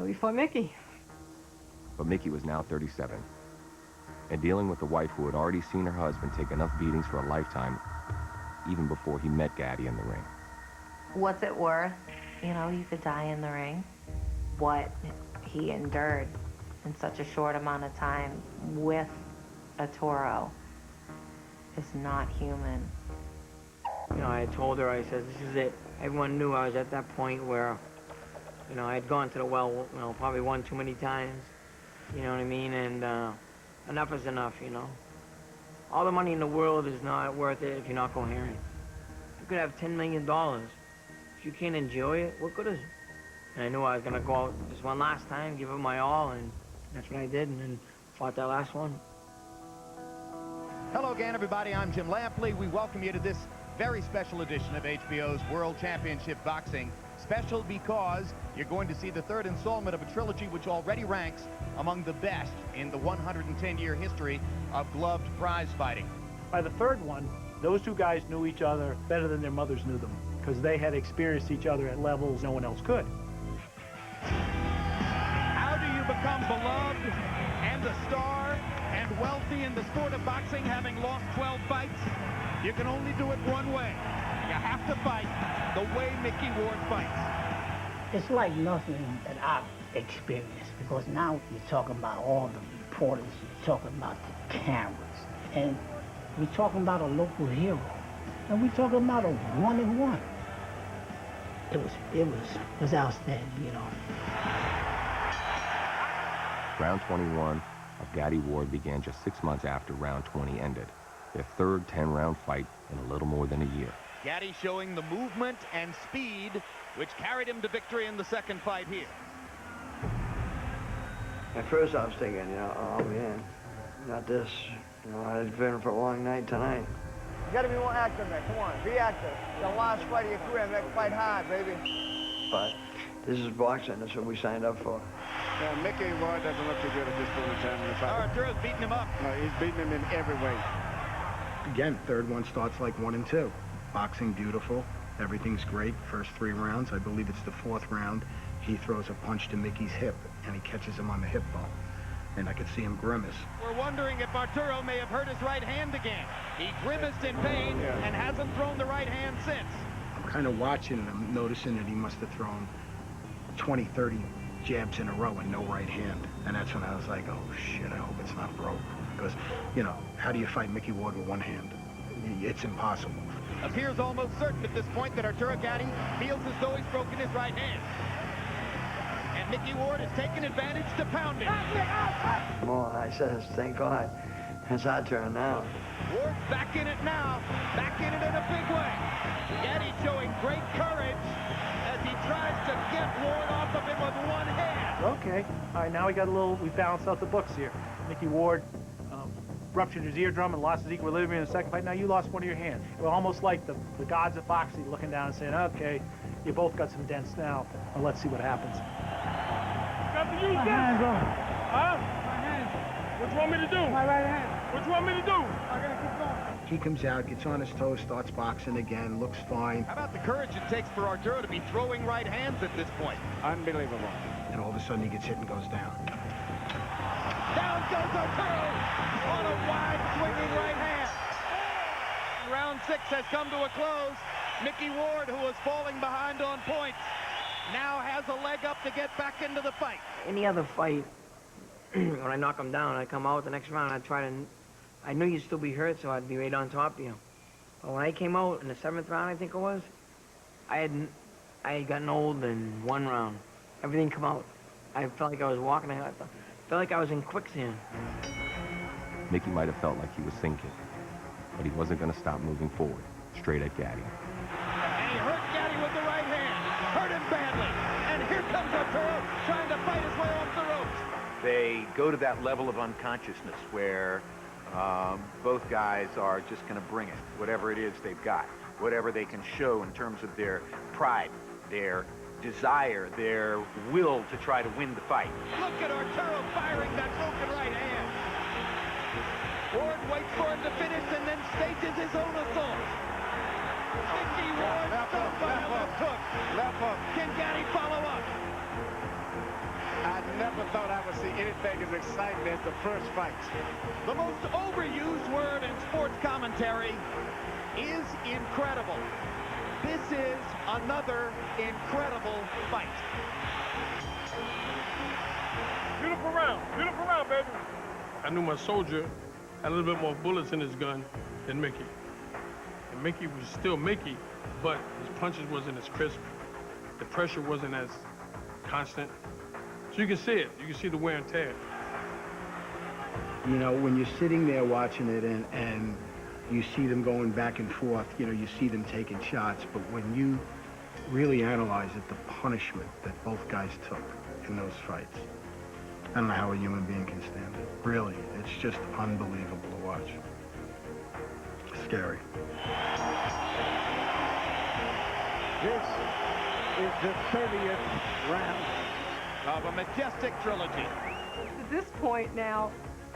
S9: he fought Mickey.
S2: But Mickey was now 37, and dealing with a wife who had already seen her husband take enough beatings for a lifetime, even before he met Gatti in the ring.
S7: What's it worth? You could die in the ring. What he endured in such a short amount of time with a Toro is not human.
S3: I told her, I said, this is it. Everyone knew I was at that point where, I had gone to the well, probably one too many times. You know what I mean? And enough is enough, All the money in the world is not worth it if you're not coherent. You could have $10 million. If you can't enjoy it, what good is it? And I knew I was going to go out this one last time, give it my all, and that's what I did, and then fought that last one.
S22: Hello again, everybody. I'm Jim Lampley. We welcome you to this very special edition of HBO's World Championship Boxing. Special because you're going to see the third installment of a trilogy which already ranks among the best in the 110-year history of gloved prize fighting.
S15: By the third one, those two guys knew each other better than their mothers knew them, because they had experienced each other at levels no one else could.
S10: How do you become beloved and a star and wealthy in the sport of boxing, having lost 12 fights? You can only do it one way. You have to fight the way Mickey Ward fights.
S4: It's like nothing that I've experienced, because now you're talking about all the reporters, you're talking about the cameras, and we're talking about a local hero, and we're talking about a one-on-one. It was outstanding,
S2: Round 21 of Gatti Ward began just 6 months after round 20 ended. Their third 10-round fight in a little more than a year.
S22: Gatti showing the movement and speed which carried him to victory in the second fight here.
S6: At first I was thinking, you know, oh man, not this. You know, I've been for a long night tonight.
S11: You gotta be more active, man. Come on, be active. The last fight of your career, man. Fight hard, baby.
S6: But this is boxing. That's what we signed up for.
S17: Yeah, Mickey Ward doesn't look too good at this point in time in the fight.
S22: Arturo's beating him up.
S17: No, he's beating him in every way.
S8: Again, third one starts like 1 and 2. Boxing beautiful. Everything's great. First 3 rounds. I believe it's the 4th round. He throws a punch to Mickey's hip, and he catches him on the hip bone. And I could see him grimace.
S22: We're wondering if Arturo may have hurt his right hand again. He grimaced in pain and hasn't thrown the right hand since.
S8: I'm kind of watching and I'm noticing that he must have thrown 20, 30 jabs in a row and no right hand. And that's when I was like, oh shit, I hope it's not broke. Because, you know, how do you fight Mickey Ward with one hand? It's impossible.
S22: Appears almost certain at this point that Arturo Gatti feels as though he's broken his right hand. And Mickey Ward has taken advantage to pound it.
S6: Come on, I says, thank God. It's our turn now.
S22: Ward's back in it now. Back in it in a big way. Gatti showing great courage as he tries to get Ward off of him with one hand.
S15: Okay. All right, now we balanced out the books here. Mickey Ward ruptured his eardrum and lost his equilibrium in the second fight. Now you lost one of your hands. It was almost like the gods of boxing looking down and saying, okay, you both got some dents now. Well, let's see what happens.
S14: Got to use this. Huh? My hand. What you want me to do? My right hand. What you want me to do? I gotta keep going.
S8: He comes out, gets on his toes, starts boxing again, looks fine.
S22: How about the courage it takes for Arturo to be throwing right hands at this point?
S17: Unbelievable.
S8: And all of a sudden he gets hit and goes down.
S22: Down goes Arturo on a wide swinging right hand. Round 6 has come to a close. Mickey Ward, who was falling behind on points, now has a leg up to get back into the fight.
S3: Any other fight, when I knock him down, I come out the next round, I knew you'd still be hurt, so I'd be right on top of you. But when I came out in the 7th round, I think it was, I had gotten old in 1 round. Everything come out. I felt like I was walking, I felt like I was in quicksand.
S2: Mickey might have felt like he was sinking, but he wasn't going to stop moving forward, straight at Gatti.
S22: And he hurt Gatti with the right hand. Hurt him badly. And here comes Arturo trying to fight his way off the ropes. They go to that level of unconsciousness where both guys are just going to bring it, whatever it is they've got, whatever they can show in terms of their pride, their desire, their will to try to win the fight. Look at Arturo firing that broken right hand. Ward waits for him to finish and then stages his own assault. Mickey Ward stunned by a left hook.
S17: Left hook.
S22: Can Gatti follow up?
S17: I never thought I would see anything as exciting as the first fight.
S22: The most overused word in sports commentary is incredible. This is another incredible fight.
S14: Beautiful round, baby.
S12: I knew my soldier had a little bit more bullets in his gun than Mickey. And Mickey was still Mickey, but his punches wasn't as crisp. The pressure wasn't as constant. So you can see it. You can see the wear and tear.
S8: You know, when you're sitting there watching it and you see them going back and forth, you know, you see them taking shots, but when you really analyze it, the punishment that both guys took in those fights, I don't know how a human being can stand it. Really, it's just unbelievable to watch. Scary.
S18: This is the 30th round
S22: of a majestic trilogy.
S9: At this point now,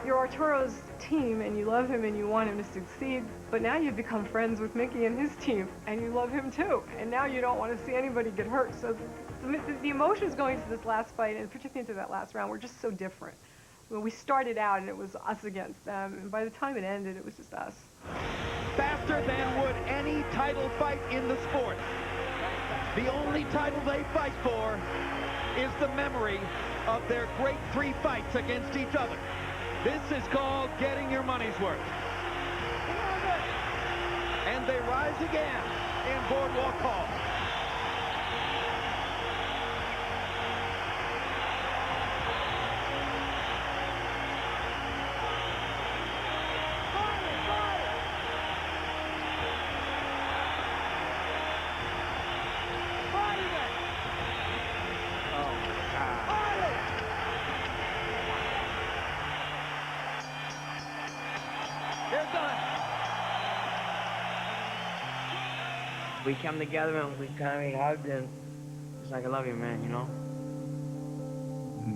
S9: you're Arturo's team and you love him and you want him to succeed, but now you've become friends with Mickey and his team and you love him too, and now you don't want to see anybody get hurt. So the emotions going to this last fight, and particularly into that last round, were just so different. When we started out and it was us against them, and by the time it ended, it was just us.
S22: Faster than would any title fight in the sport. The only title they fight for is the memory of their great 3 fights against each other. This is called getting your money's worth. And they rise again in Boardwalk Hall.
S3: We came together and we kind of hugged and it's like, I love you, man, you know?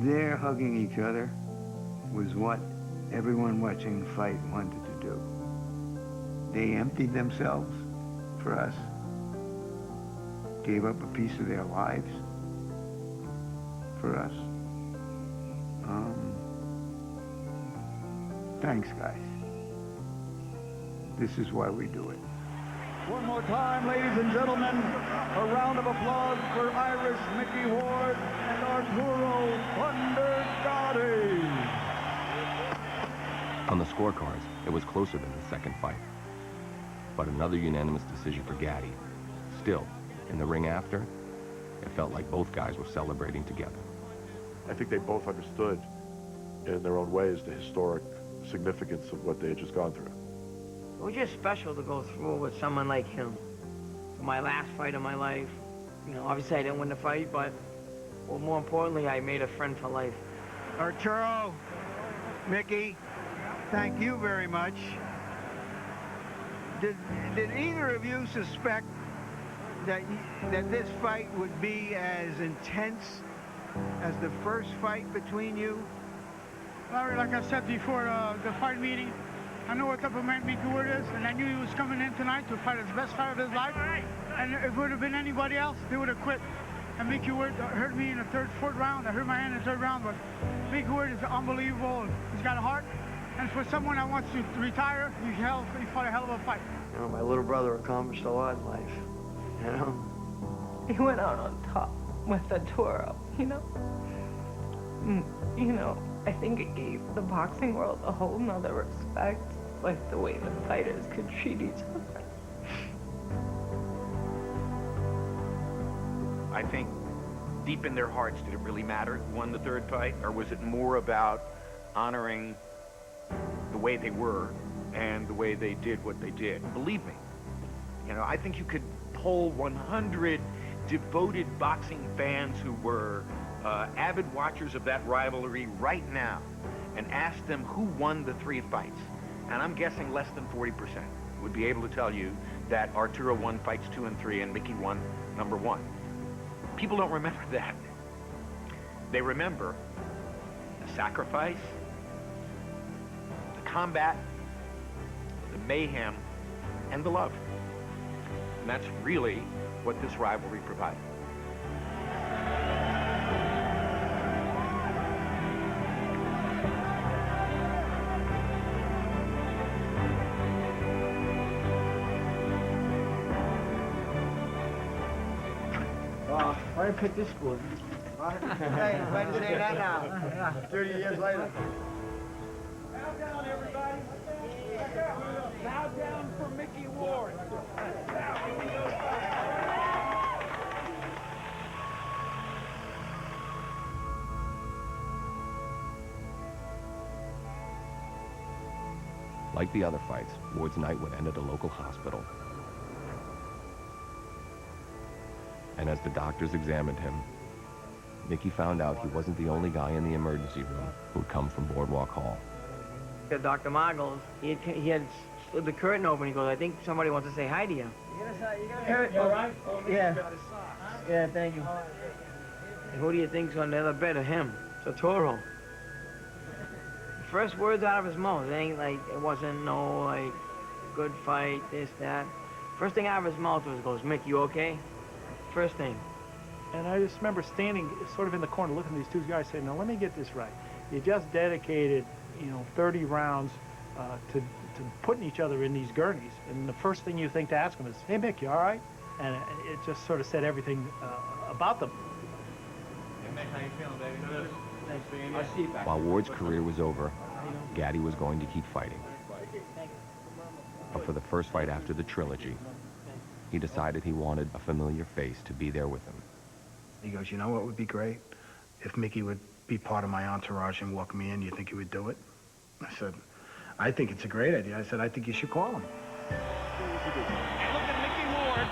S6: Their hugging each other was what everyone watching the fight wanted to do. They emptied themselves for us, gave up a piece of their lives for us. Thanks, guys. This is why we do it.
S1: One more time, ladies and gentlemen, a round of applause for Irish Mickey Ward and Arturo Thunder Gatti.
S2: On the scorecards, it was closer than the second fight. But another unanimous decision for Gatti. Still, in the ring after, it felt like both guys were celebrating together.
S13: I think they both understood in their own ways the historic significance of what they had just gone through.
S3: It was just special to go through with someone like him. For my last fight of my life, you know, obviously I didn't win the fight, but well, more importantly, I made a friend for life.
S18: Arturo, Mickey, thank you very much. Did either of you suspect that this fight would be as intense as the first fight between you?
S19: Larry, like I said before the fight meeting, I know what type of man Mickey Ward is, and I knew he was coming in tonight to fight his best fight of his life. And if it would have been anybody else, they would have quit. And Mickey Ward hurt me in the fourth round. I hurt my hand in the third round, but Mickey Ward is unbelievable. He's got a heart. And for someone that wants to retire, he fought a hell of a fight.
S3: You know, my little brother accomplished a lot in life, you know?
S20: He went out on top with Arturo, you know? You know, I think it gave the boxing world a whole nother respect, like the way the fighters could treat each other.
S16: I think deep in their hearts, did it really matter who won the third fight? Or was it more about honoring the way they were and the way they did what they did? Believe me, you know, I think you could poll 100 devoted boxing fans who were avid watchers of that rivalry right now and ask them who won the 3 fights. And I'm guessing less than 40% would be able to tell you that Arturo won fights 2 and 3 and Mickey won number 1. People don't remember that. They remember the sacrifice, the combat, the mayhem, and the love. And that's really what this rivalry provided.
S3: Why did I pick this school?
S18: Why did you say that now? 30 years later.
S5: Bow down, everybody. Bow down for Mickey Ward.
S2: Like the other fights, Ward's night would end at a local hospital. And as the doctors examined him, Mickey found out he wasn't the only guy in the emergency room who'd come from Boardwalk Hall.
S3: Dr. Margles, he had slid the curtain open. He goes, I think somebody wants to say hi to you.
S19: You all right?
S3: Yeah. Yeah, thank you. And who do you think's on the other bed of him? It's Arturo. The first words out of his mouth, it wasn't no, like, good fight, this, that. First thing out of his mouth goes, Mick, you okay? First thing.
S15: And I just remember standing sort of in the corner looking at these two guys saying, now let me get this right. You just dedicated, 30 rounds to putting each other in these gurneys. And the first thing you think to ask them is, hey, Mick, you all right? And it just sort of said everything about them.
S5: Hey, Mick, how you feeling, baby? Good. Thanks. I'll see you back.
S2: While Ward's career was over, Gatti was going to keep fighting. But for the first fight after the trilogy, he decided he wanted a familiar face to be there with him.
S8: He goes, you know what would be great? If Mickey would be part of my entourage and walk me in, you think he would do it? I said, I think it's a great idea. I said, I think you should call him.
S10: And look at Mickey Ward,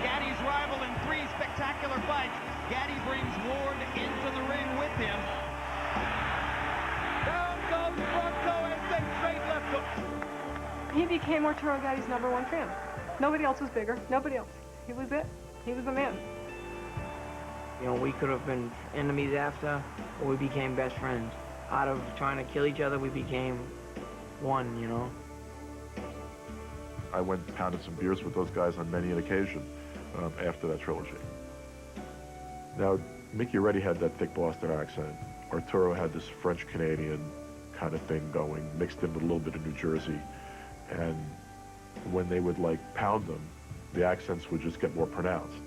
S10: Gatti's rival in 3 spectacular fights. Gatti brings Ward into the ring with him. Down goes Bronco as they straight left hook.
S9: He became Arturo Gatti's #1 fan. Nobody else was bigger. Nobody else. He was it. He was the man.
S3: You know, we could have been enemies after, or we became best friends. Out of trying to kill each other, we became one, you know?
S13: I went and pounded some beers with those guys on many an occasion after that trilogy. Now, Mickey already had that thick Boston accent. Arturo had this French-Canadian kind of thing going, mixed in with a little bit of New Jersey. And when they would, like, pound them, the accents would just get more pronounced.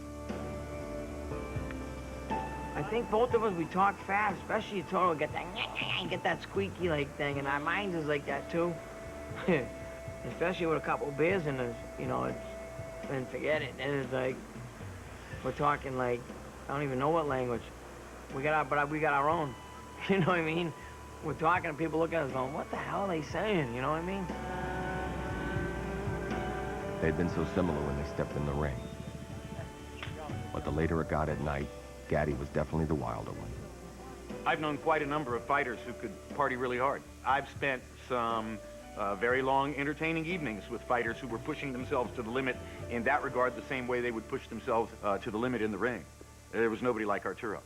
S3: I think both of us, we talk fast, especially Arturo, get that squeaky like thing, and our minds is like that too. Especially with a couple of beers in us, you know, and forget it. And it's like, we're talking like, I don't even know what language. We got our own. You know what I mean? We're talking and people look at us going, what the hell are they saying? You know what I mean?
S2: They'd been so similar when they stepped in the ring. But the later it got at night, Gatti was definitely the wilder one.
S16: I've known quite a number of fighters who could party really hard. I've spent some very long, entertaining evenings with fighters who were pushing themselves to the limit in that regard the same way they would push themselves to the limit in the ring. There was nobody like Arturo.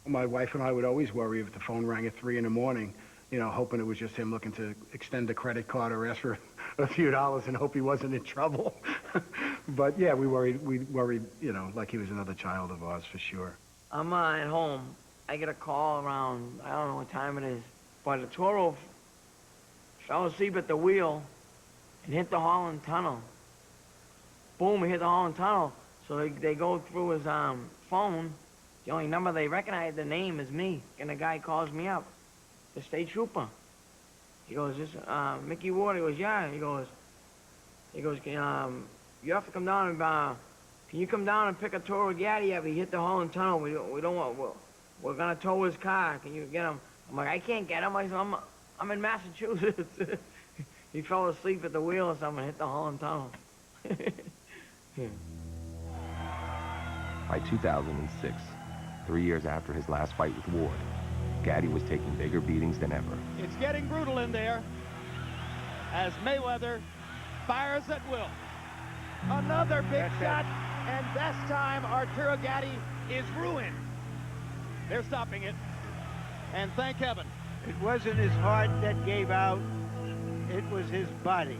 S8: My wife and I would always worry if the phone rang at 3 in the morning, you know, hoping it was just him looking to extend a credit card or ask for a few dollars and hope he wasn't in trouble. But yeah, we worried, you know, like he was another child of ours for sure.
S3: I'm at home. I get a call around, I don't know what time it is, but Arturo fell asleep at the wheel and hit the Holland Tunnel. Boom, he hit the Holland Tunnel. So they go through his phone. The only number they recognize the name is me. And the guy calls me up, the state trooper. He goes, this Mickey Ward. He goes, yeah. He goes, you have to come down and, can you come down and pick Arturo Gatti up? He hit the Holland Tunnel. We don't want, we're gonna tow his car. Can you get him? I'm like, I can't get him. I said, I'm in Massachusetts. He fell asleep at the wheel or something and hit the Holland Tunnel.
S2: By 2006, 3 years after his last fight with Ward, Gatti was taking bigger beatings than ever.
S10: It's getting brutal in there as Mayweather fires at will. Another big shot, and this time Arturo Gatti is ruined. They're stopping it, and thank heaven.
S18: It wasn't his heart that gave out, it was his body.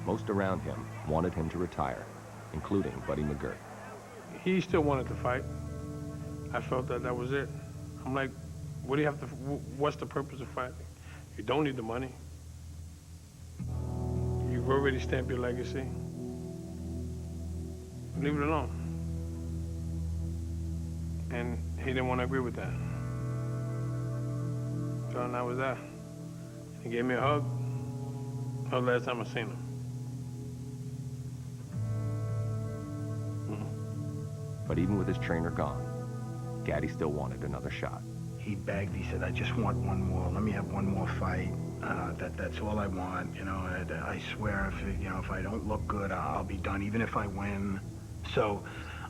S2: Most around him wanted him to retire, including Buddy McGirt.
S12: He still wanted to fight. I felt that was it. I'm like, what do you have to, what's the purpose of fighting? You don't need the money. You've already stamped your legacy. Leave it alone. And he didn't want to agree with that. So that was that. He gave me a hug. That was the last time I seen him.
S2: But even with his trainer gone, Gatti still wanted another shot.
S8: He begged, he said, I just want one more. Let me have one more fight. That's all I want, you know. I swear, if I don't look good, I'll be done, even if I win. So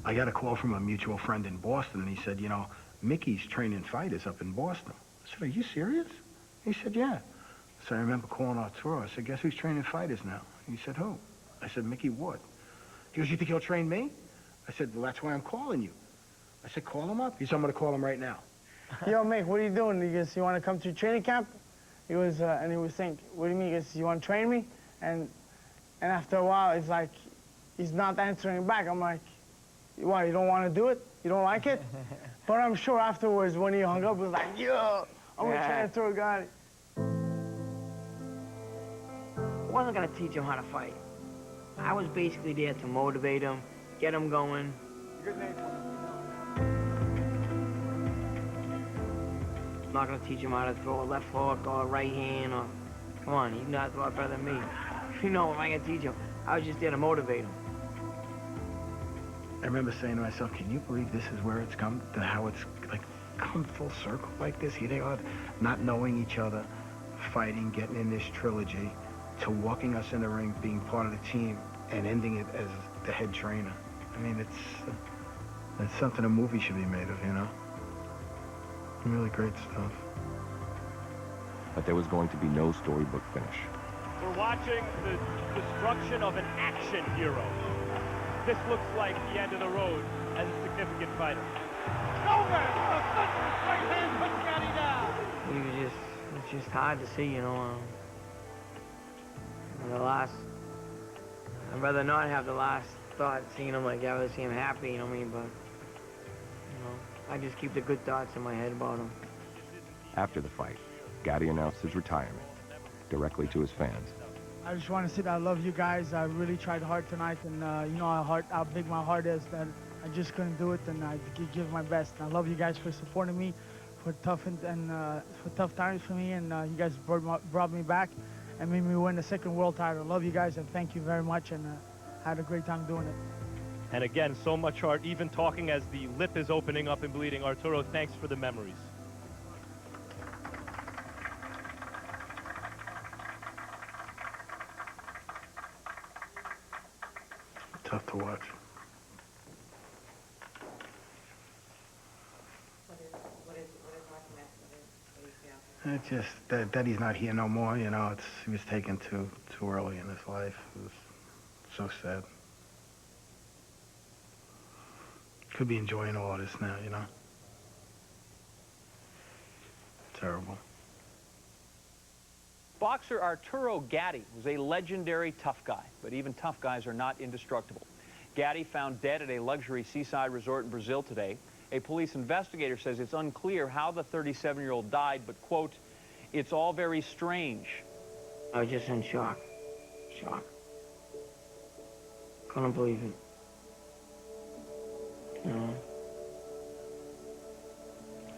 S8: I got a call from a mutual friend in Boston, and he said, you know, Mickey's training fighters up in Boston. I said, are you serious? He said, yeah. So I remember calling Arturo. I said, guess who's training fighters now? He said, who? I said, Mickey Ward. He goes, you think he'll train me? I said, well, that's why I'm calling you. I said, call him up. He said, I'm going to call him right now.
S19: Yo, Mick, what are you doing? He goes, you want to come to training camp? He was, and he was saying, what do you mean? He goes, you want to train me? And after a while, it's like, he's not answering back. I'm like, what, you don't want to do it? You don't like it? But I'm sure afterwards, when he hung up, he was like, yo, I'm going to try to throw a guy.
S3: I wasn't going to teach him how to fight. I was basically there to motivate him, get him going.
S19: Good name.
S3: I'm not going to teach him how to throw a left hook or a right hand or, come on, he's not throw it better than me. You know, what am I going to teach him? I was just there to motivate him.
S8: I remember saying to myself, can you believe this is where it's come, to how it's like come full circle like this? Here they are, not knowing each other, fighting, getting in this trilogy, to walking us in the ring, being part of the team, and ending it as the head trainer. I mean, it's something a movie should be made of, you know? Really great stuff.
S2: But there was going to be no storybook finish.
S14: We're watching the destruction of an action hero. this looks like the end of the road as a significant fighter.
S3: It's just hard to see, you know. I'd rather not have the last thought seeing him like, I'd rather see him happy, you know what I mean? But, you know, I just keep the good thoughts in my head about him.
S2: After the fight, Gatti announced his retirement directly to his fans.
S19: I just want to say that I love you guys. I really tried hard tonight, and you know how big my heart is, that I just couldn't do it, and I give my best. And I love you guys for supporting me, for tough times for me, and you guys brought me back and made me win the second world title. I love you guys, and thank you very much, and had a great time doing it.
S14: And again, so much heart, even talking as the lip is opening up and bleeding. Arturo, thanks for the memories.
S8: Tough to watch. It's just that he's not here no more, you know. He was taken too early in his life. It was so sad. Could be enjoying all this now, you know. Terrible.
S7: Boxer Arturo Gatti was a legendary tough guy, but even tough guys are not indestructible. Gatti found dead at a luxury seaside resort in Brazil today. A police investigator says it's unclear how the 37-year-old died, but, quote, "It's all very strange."
S3: I was just in shock. Shock. Couldn't believe it. You know?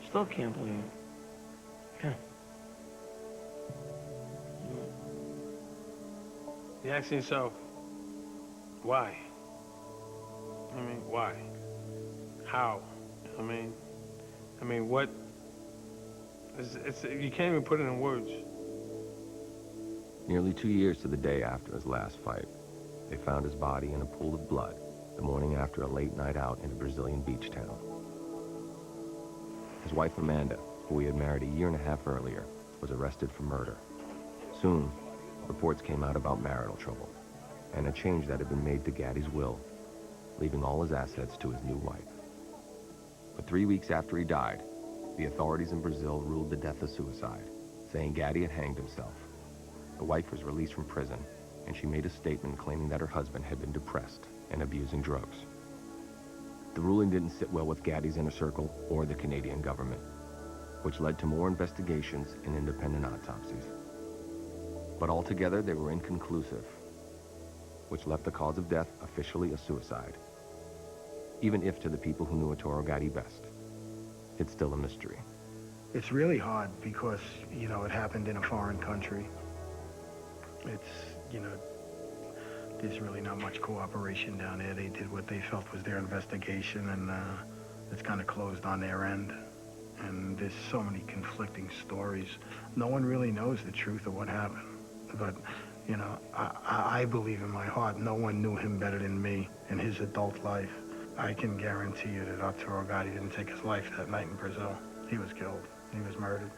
S3: Still can't believe it. Yeah.
S12: You're asking yourself, why? I mean, why? How? I mean, what? You can't even put it in words.
S2: Nearly 2 years to the day after his last fight, they found his body in a pool of blood the morning after a late night out in a Brazilian beach town. His wife, Amanda, who he had married a year and a half earlier, was arrested for murder. Soon, reports came out about marital trouble and a change that had been made to Gatti's will, leaving all his assets to his new wife. But 3 weeks after he died, the authorities in Brazil ruled the death a suicide, saying Gatti had hanged himself. The wife was released from prison, and she made a statement claiming that her husband had been depressed and abusing drugs. The ruling didn't sit well with Gatti's inner circle or the Canadian government, which led to more investigations and independent autopsies. But altogether, they were inconclusive, which left the cause of death officially a suicide. Even if to the people who knew Arturo Gatti best, it's still a mystery.
S8: It's really hard because, you know, it happened in a foreign country. It's, you know, there's really not much cooperation down there. They did what they felt was their investigation, and it's kind of closed on their end. And there's so many conflicting stories. No one really knows the truth of what happened. But, you know, I believe in my heart no one knew him better than me in his adult life. I can guarantee you that Arturo Gatti didn't take his life that night in Brazil. He was killed. He was murdered.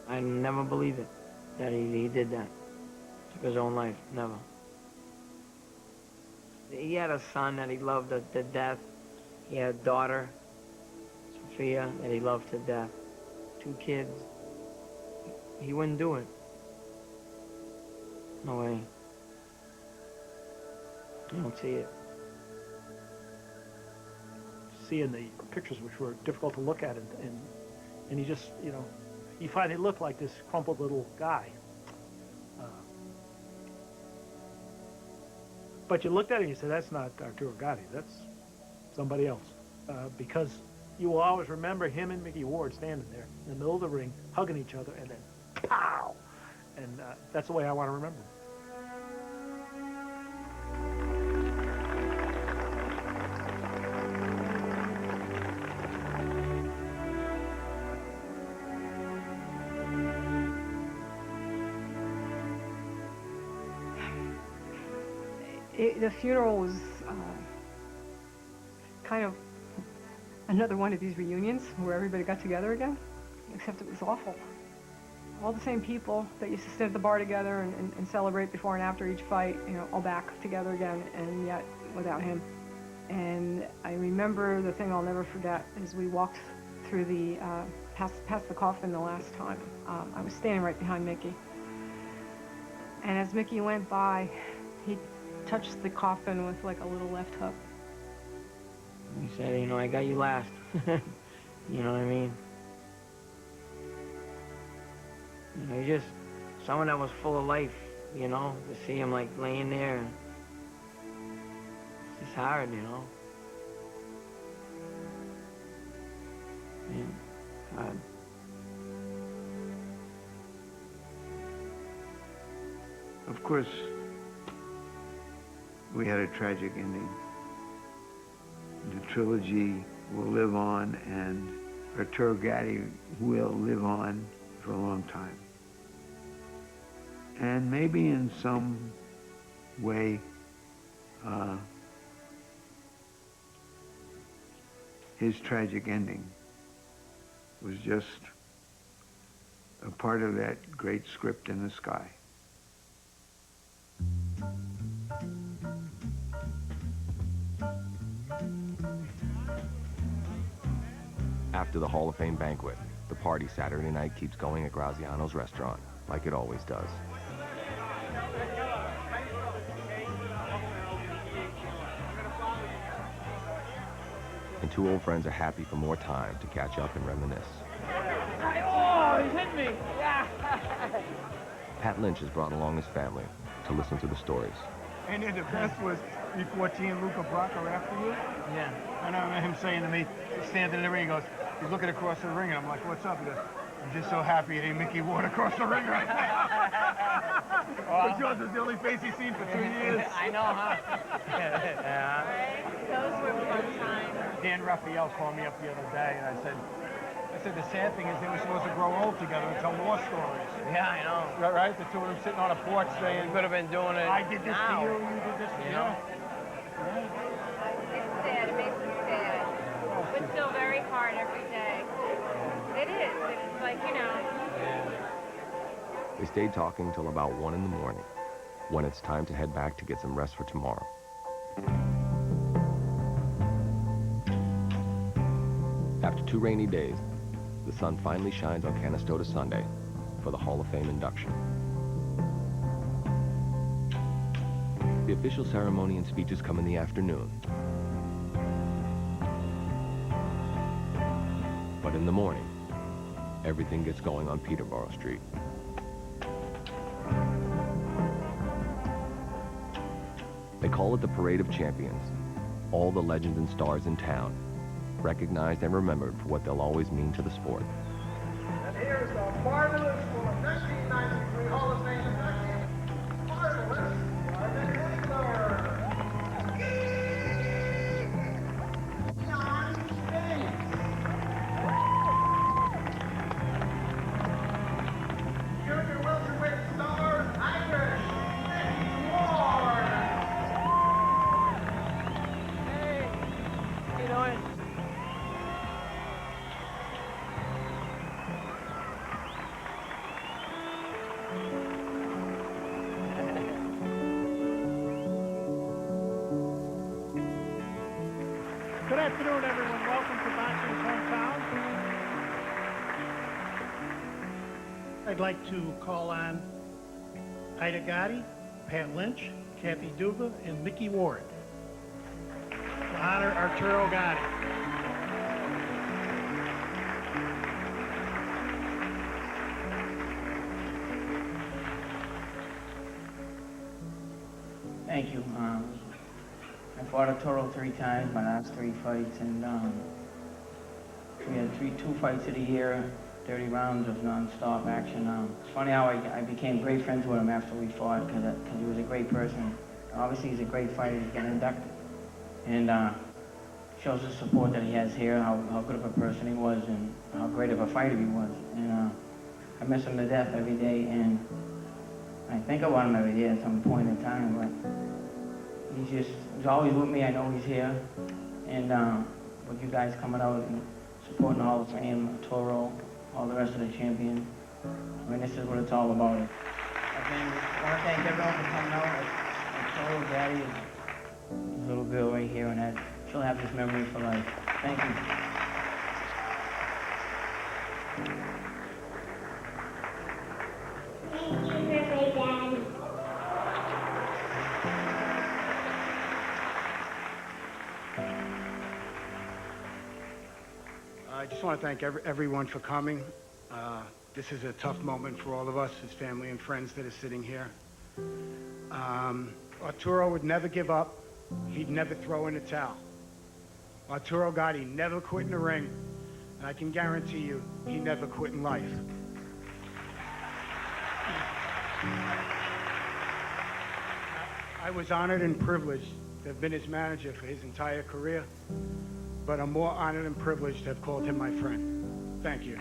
S3: I never believed it, that he did that. Took his own life, never. He had a son that he loved to death. He had a daughter, Sophia, that he loved to death. 2 kids. He wouldn't do it. No way. I don't see it.
S15: Seeing the pictures, which were difficult to look at, and he just, you know, he finally looked like this crumpled little guy. But you looked at it and you said, that's not Arturo Gatti, that's somebody else. Because you will always remember him and Mickey Ward standing there in the middle of the ring, hugging each other, and then pow! And that's the way I want to remember him.
S9: The funeral was kind of another one of these reunions where everybody got together again, except it was awful. all the same people that used to sit at the bar together and celebrate before and after each fight, you know, all back together again, and yet without him. And I remember the thing I'll never forget is we walked through the, past the coffin the last time. I was standing right behind Mickey. And as Mickey went by, he touched the coffin with like a little left hook.
S3: He said, you know, I got you last. You know what I mean? You know, he's just someone that was full of life, you know, to see him like laying there. It's just hard, you know. Man, hard.
S18: Of course, we had a tragic ending. The trilogy will live on, and Arturo Gatti will live on for a long time. And maybe in some way, his tragic ending was just a part of that great script in the sky.
S2: After the Hall of Fame banquet, the party Saturday night keeps going at Graziano's restaurant, like it always does. And two old friends are happy for more time to catch up and reminisce.
S11: Oh, he hit me! Yeah!
S2: Pat Lynch has brought along his family to listen to the stories.
S8: And then the best was before Gianluca Brock or after you.
S3: Yeah.
S8: And I remember him saying to me, standing in the ring, he goes, he's looking across the ring, and I'm like, what's up? He goes, I'm just so happy it ain't Mickey Ward across the ring right now. But yours was the only face he's seen for 2 years.
S3: I know, huh?
S20: Yeah. Those were fun times.
S8: Dan Raphael called me up the other day, and I said, the sad thing is they were supposed to grow old together and tell more stories.
S3: Yeah, I know.
S8: Right? The two of them sitting on a porch saying,
S3: You could have been doing it
S8: I did this
S3: now.
S8: to you, you did this to
S3: You
S8: me.
S3: know?
S20: It's sad. It makes me sad. But still very hard every day. It is. It's like, you know.
S2: They stayed talking till about 1 in the morning, when it's time to head back to get some rest for tomorrow. After 2 rainy days, the sun finally shines on Canastota Sunday for the Hall of Fame induction. The official ceremony and speeches come in the afternoon. But in the morning, everything gets going on Peterborough Street. They call it the Parade of Champions. All the legends and stars in town, recognized and remembered for what they'll always mean to the sport.
S11: And here's the marvelous for 1993 Hall of Fame induction, marvelous Marvin Winkler. John Spence. Junior welterweight star, Irish Mickey Ward.
S3: Hey, how you doing?
S19: Good afternoon, everyone. Welcome to Boxing's hometown. I'd like to call on Ida Gatti, Pat Lynch, Kathy Duva, and Mickey Ward to honor Arturo Gatti.
S3: Thank you. I fought Arturo 3 times, my last 3 fights, and we had 2 fights of the year, 30 rounds of non-stop action. It's funny how I became great friends with him after we fought, because he was a great person. Obviously, he's a great fighter. He's getting inducted, and shows the support that he has here, how good of a person he was, and how great of a fighter he was. And I miss him to death every day, and I think about him every day at some point in time, but he's always with me. I know he's here. And with you guys coming out and supporting the Hall of Fame, Toro, all the rest of the champions, I mean, this is what it's all about. I want to thank everyone for coming out. I told Gatti, this little girl right here, and that she'll have this memory for life. Thank you.
S8: I just want to thank everyone for coming. This is a tough moment for all of us, his family and friends that are sitting here. Arturo would never give up. He'd never throw in the towel. Arturo Gatti never quit in the ring, and I can guarantee you he never quit in life. I was honored and privileged to have been his manager for his entire career, but I'm more honored and privileged to have called him my friend. Thank you.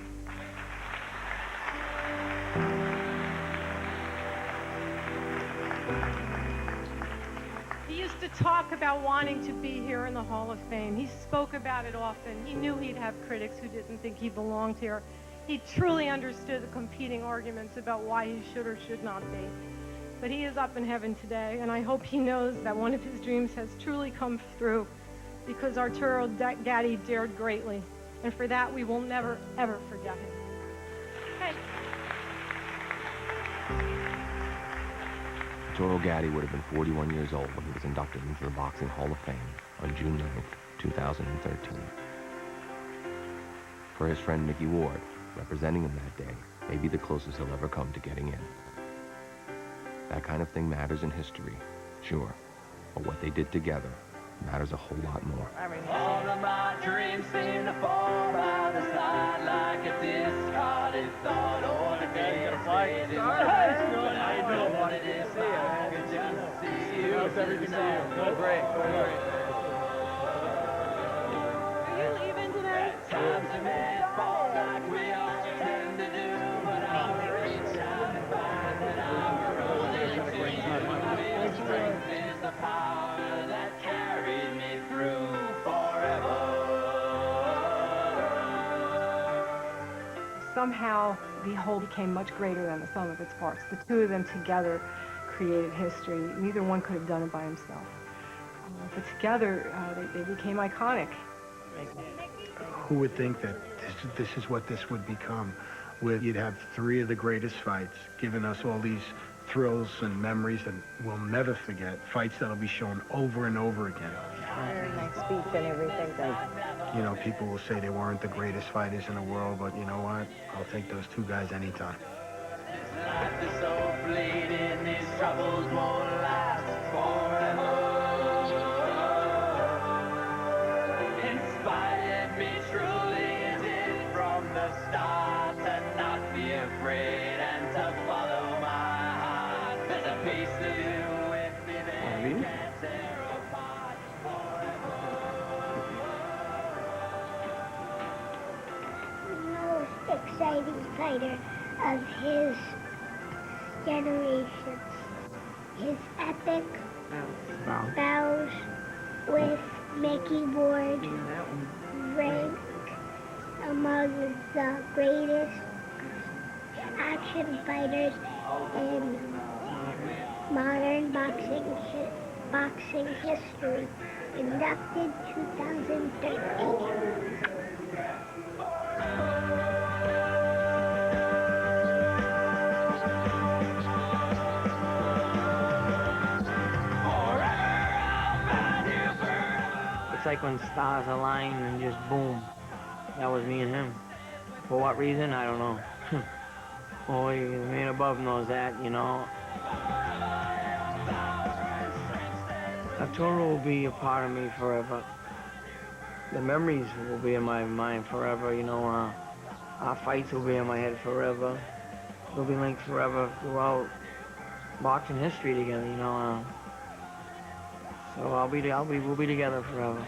S9: He used to talk about wanting to be here in the Hall of Fame. He spoke about it often. He knew he'd have critics who didn't think he belonged here. He truly understood the competing arguments about why he should or should not be. But he is up in heaven today, and I hope he knows that one of his dreams has truly come through, because Arturo Gatti dared greatly, and for that we will never, ever forget him. Hey.
S2: Arturo Gatti would have been 41 years old when he was inducted into the Boxing Hall of Fame on June 9th, 2013. For his friend Mickey Ward, representing him that day may be the closest he'll ever come to getting in. That kind of thing matters in history, sure, but what they did together matters a whole lot more.
S4: All of my dreams seem to fall by the side like a discarded thought or a day faded. I know what it is I could just see you. How's everything going? Going great, going great.
S9: Are you leaving today?
S4: At times it may fall like we all tend to do, but I'll reach out and find that I'm rolling to you. Strength is the power that carried me through forever.
S9: Somehow, the whole became much greater than the sum of its parts. The two of them together created history. Neither one could have done it by himself. But together, they became iconic.
S8: Who would think that this is what this would become? You'd have three of the greatest fights, giving us all these thrills and memories that we'll never forget, fights that'll be shown over and over again.
S21: Very nice speech and everything.
S8: You know, people will say they weren't the greatest fighters in the world, but you know what? I'll take those two guys anytime.
S4: Life is so fleeting, these troubles won't last forever. Inspired me truly, it did from the start, to not be afraid and to follow my heart. There's a piece of you with me that you can't tear apart forever.
S23: The most exciting fighter of his generations. His epic bows with Mickey Ward rank among the greatest action fighters in modern boxing history. Inducted 2013.
S3: It's like when stars align and just boom. That was me and him. For what reason, I don't know. Only the man above knows that, you know. Arturo will be a part of me forever. The memories will be in my mind forever, you know. Our fights will be in my head forever. We'll be linked forever throughout boxing history together, you know. So we'll be together forever.